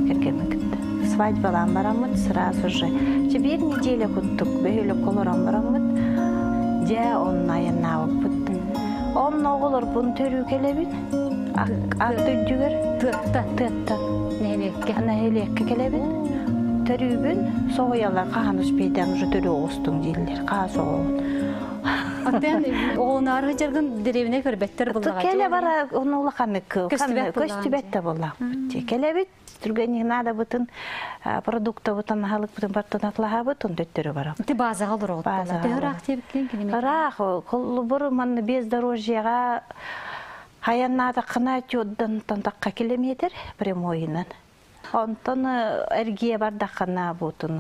[SPEAKER 8] кергенмін кітті. Свадьбалан барамын сразу же. Бір неделя күттік бөйлі қолыран барамын. Жа оның айына өппіт. Оның оғылыр бұн төрі келебін. Ақты жүгір. Тұтта. Нәлекке келебін. Төрүбүн соғыялар қағаныс бейден жүтірі оғыстың дейлер, қаға соғуын.
[SPEAKER 7] Аттен оғынары жүргін деревіне көрбеттер бұлдаға?
[SPEAKER 8] Келе бара оны ұлақаны көстібетті бұлақ. Келе бет, түргені нада бұтын, продукта бұтын, халық бұтын, бартын атылаға бұтын дөттері бара.
[SPEAKER 7] Ти базаға ұлыр оғыт бұлда? Рақ тебікен келеме?
[SPEAKER 8] Рақ, бұл манны бездорожьяға хаяннада қына түйоддан тантаққа келеметер, прямойынан. Онтон эргия бардаққана бұтын,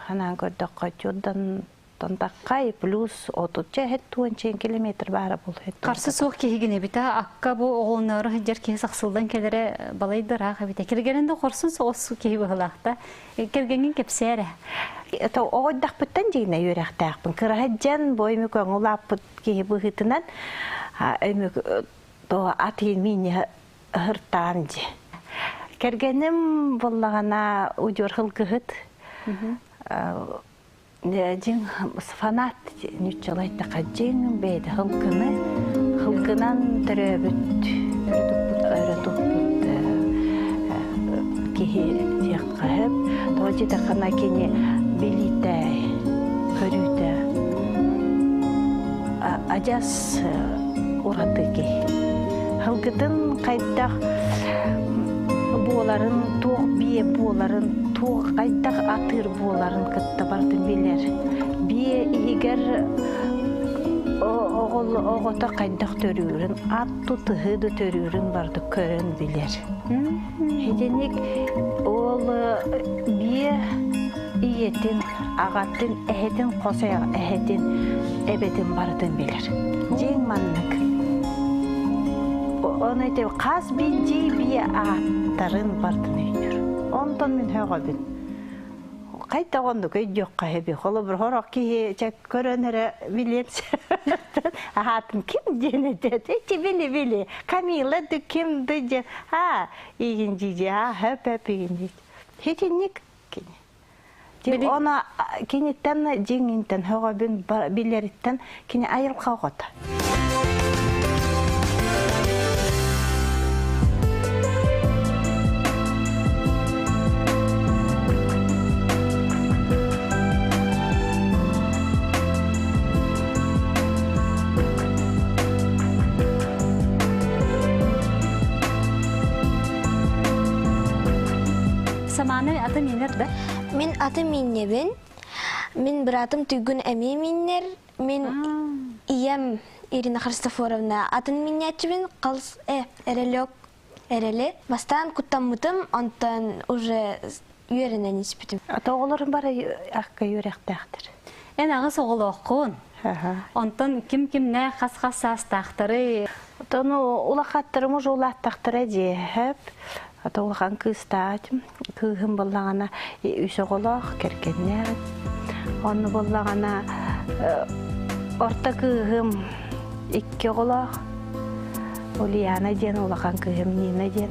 [SPEAKER 8] ханан көрдіққа түйоддан тантаққа плюс 30-20 километр бары бұл.
[SPEAKER 7] Қарсы соқ кейгіне біта, аққа бұл оғылнары жер кей сақсылдан келері балайды рақ біта. Кергенінде қорсын соғысы кей бұғылақта. Кергенген кепсері.
[SPEAKER 8] Оғыдақ бұттан жегіне үйректақпын. Кырағаджан боймек оңылап бұт кей бұғытынан атыйын мені ғыртан же. Кергенім болағана ұдер ғылғығыт. Жин фанат нүтчалайта қаджин бейді ғылғынан түрөбіт өрітуппыт кейі тек қағып. Тоғыда қана кені белейді, көрейді. Ажас ұраты кей. Ғылғыдың қайдақ боларын, тоқ бие боларын, тоқ қайдақ атыр боларын күтті бардың белер. Бие егер оғыта қайдақ төрірін, атты тұхыды төрірін барды көрін белер. Хеденек ол бие иетін, ағаттың әхетін қосаяқ әхетін әбетін бардың белер. Жең маннық. Оны айтып, қаз бен жей бие аттарын бардың өйдір. Ондан мен höға бен. Қайта онды көй жоққа әбе. Қолы бір хорақ кейі көрінірі білетсі. Ағатын кім дені деді? Білі. Камила ды кім ды? Еген жейді, хөп еген жейді. Хетеннік кені. Оны кенеттен жеңінтен höға бен білеріттен кені айыл қауғады.
[SPEAKER 7] Саманы аты минер да?
[SPEAKER 9] Мен аты миннебін. Мен бір атым түйгін әме миннер. Мен ием Ирина Христофоровна атын миннячыбын. Қалыс әрелі. Бастан күттамытым, онтан уже үйерінен еспетім.
[SPEAKER 8] Ата оғылырын бары аққа үйректәқтір.
[SPEAKER 7] Ән ағыз оғылы оқуын. Онтан кім-кімне қас-қас астақтыры.
[SPEAKER 8] Оны ұлақаттырымы жолаттақтыры дейіп. Ата олған кыстатым, күйім болағана үйсі қолақ керкеннер. Оны болағана орта күйім 2 қолақ. Олияна ден, олаған күйім Нина ден.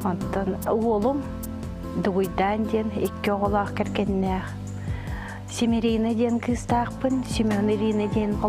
[SPEAKER 8] Онтан олым Дуйдан ден 2 қолақ керкеннер. Семерина ден кыстақпын, Семен Ирина ден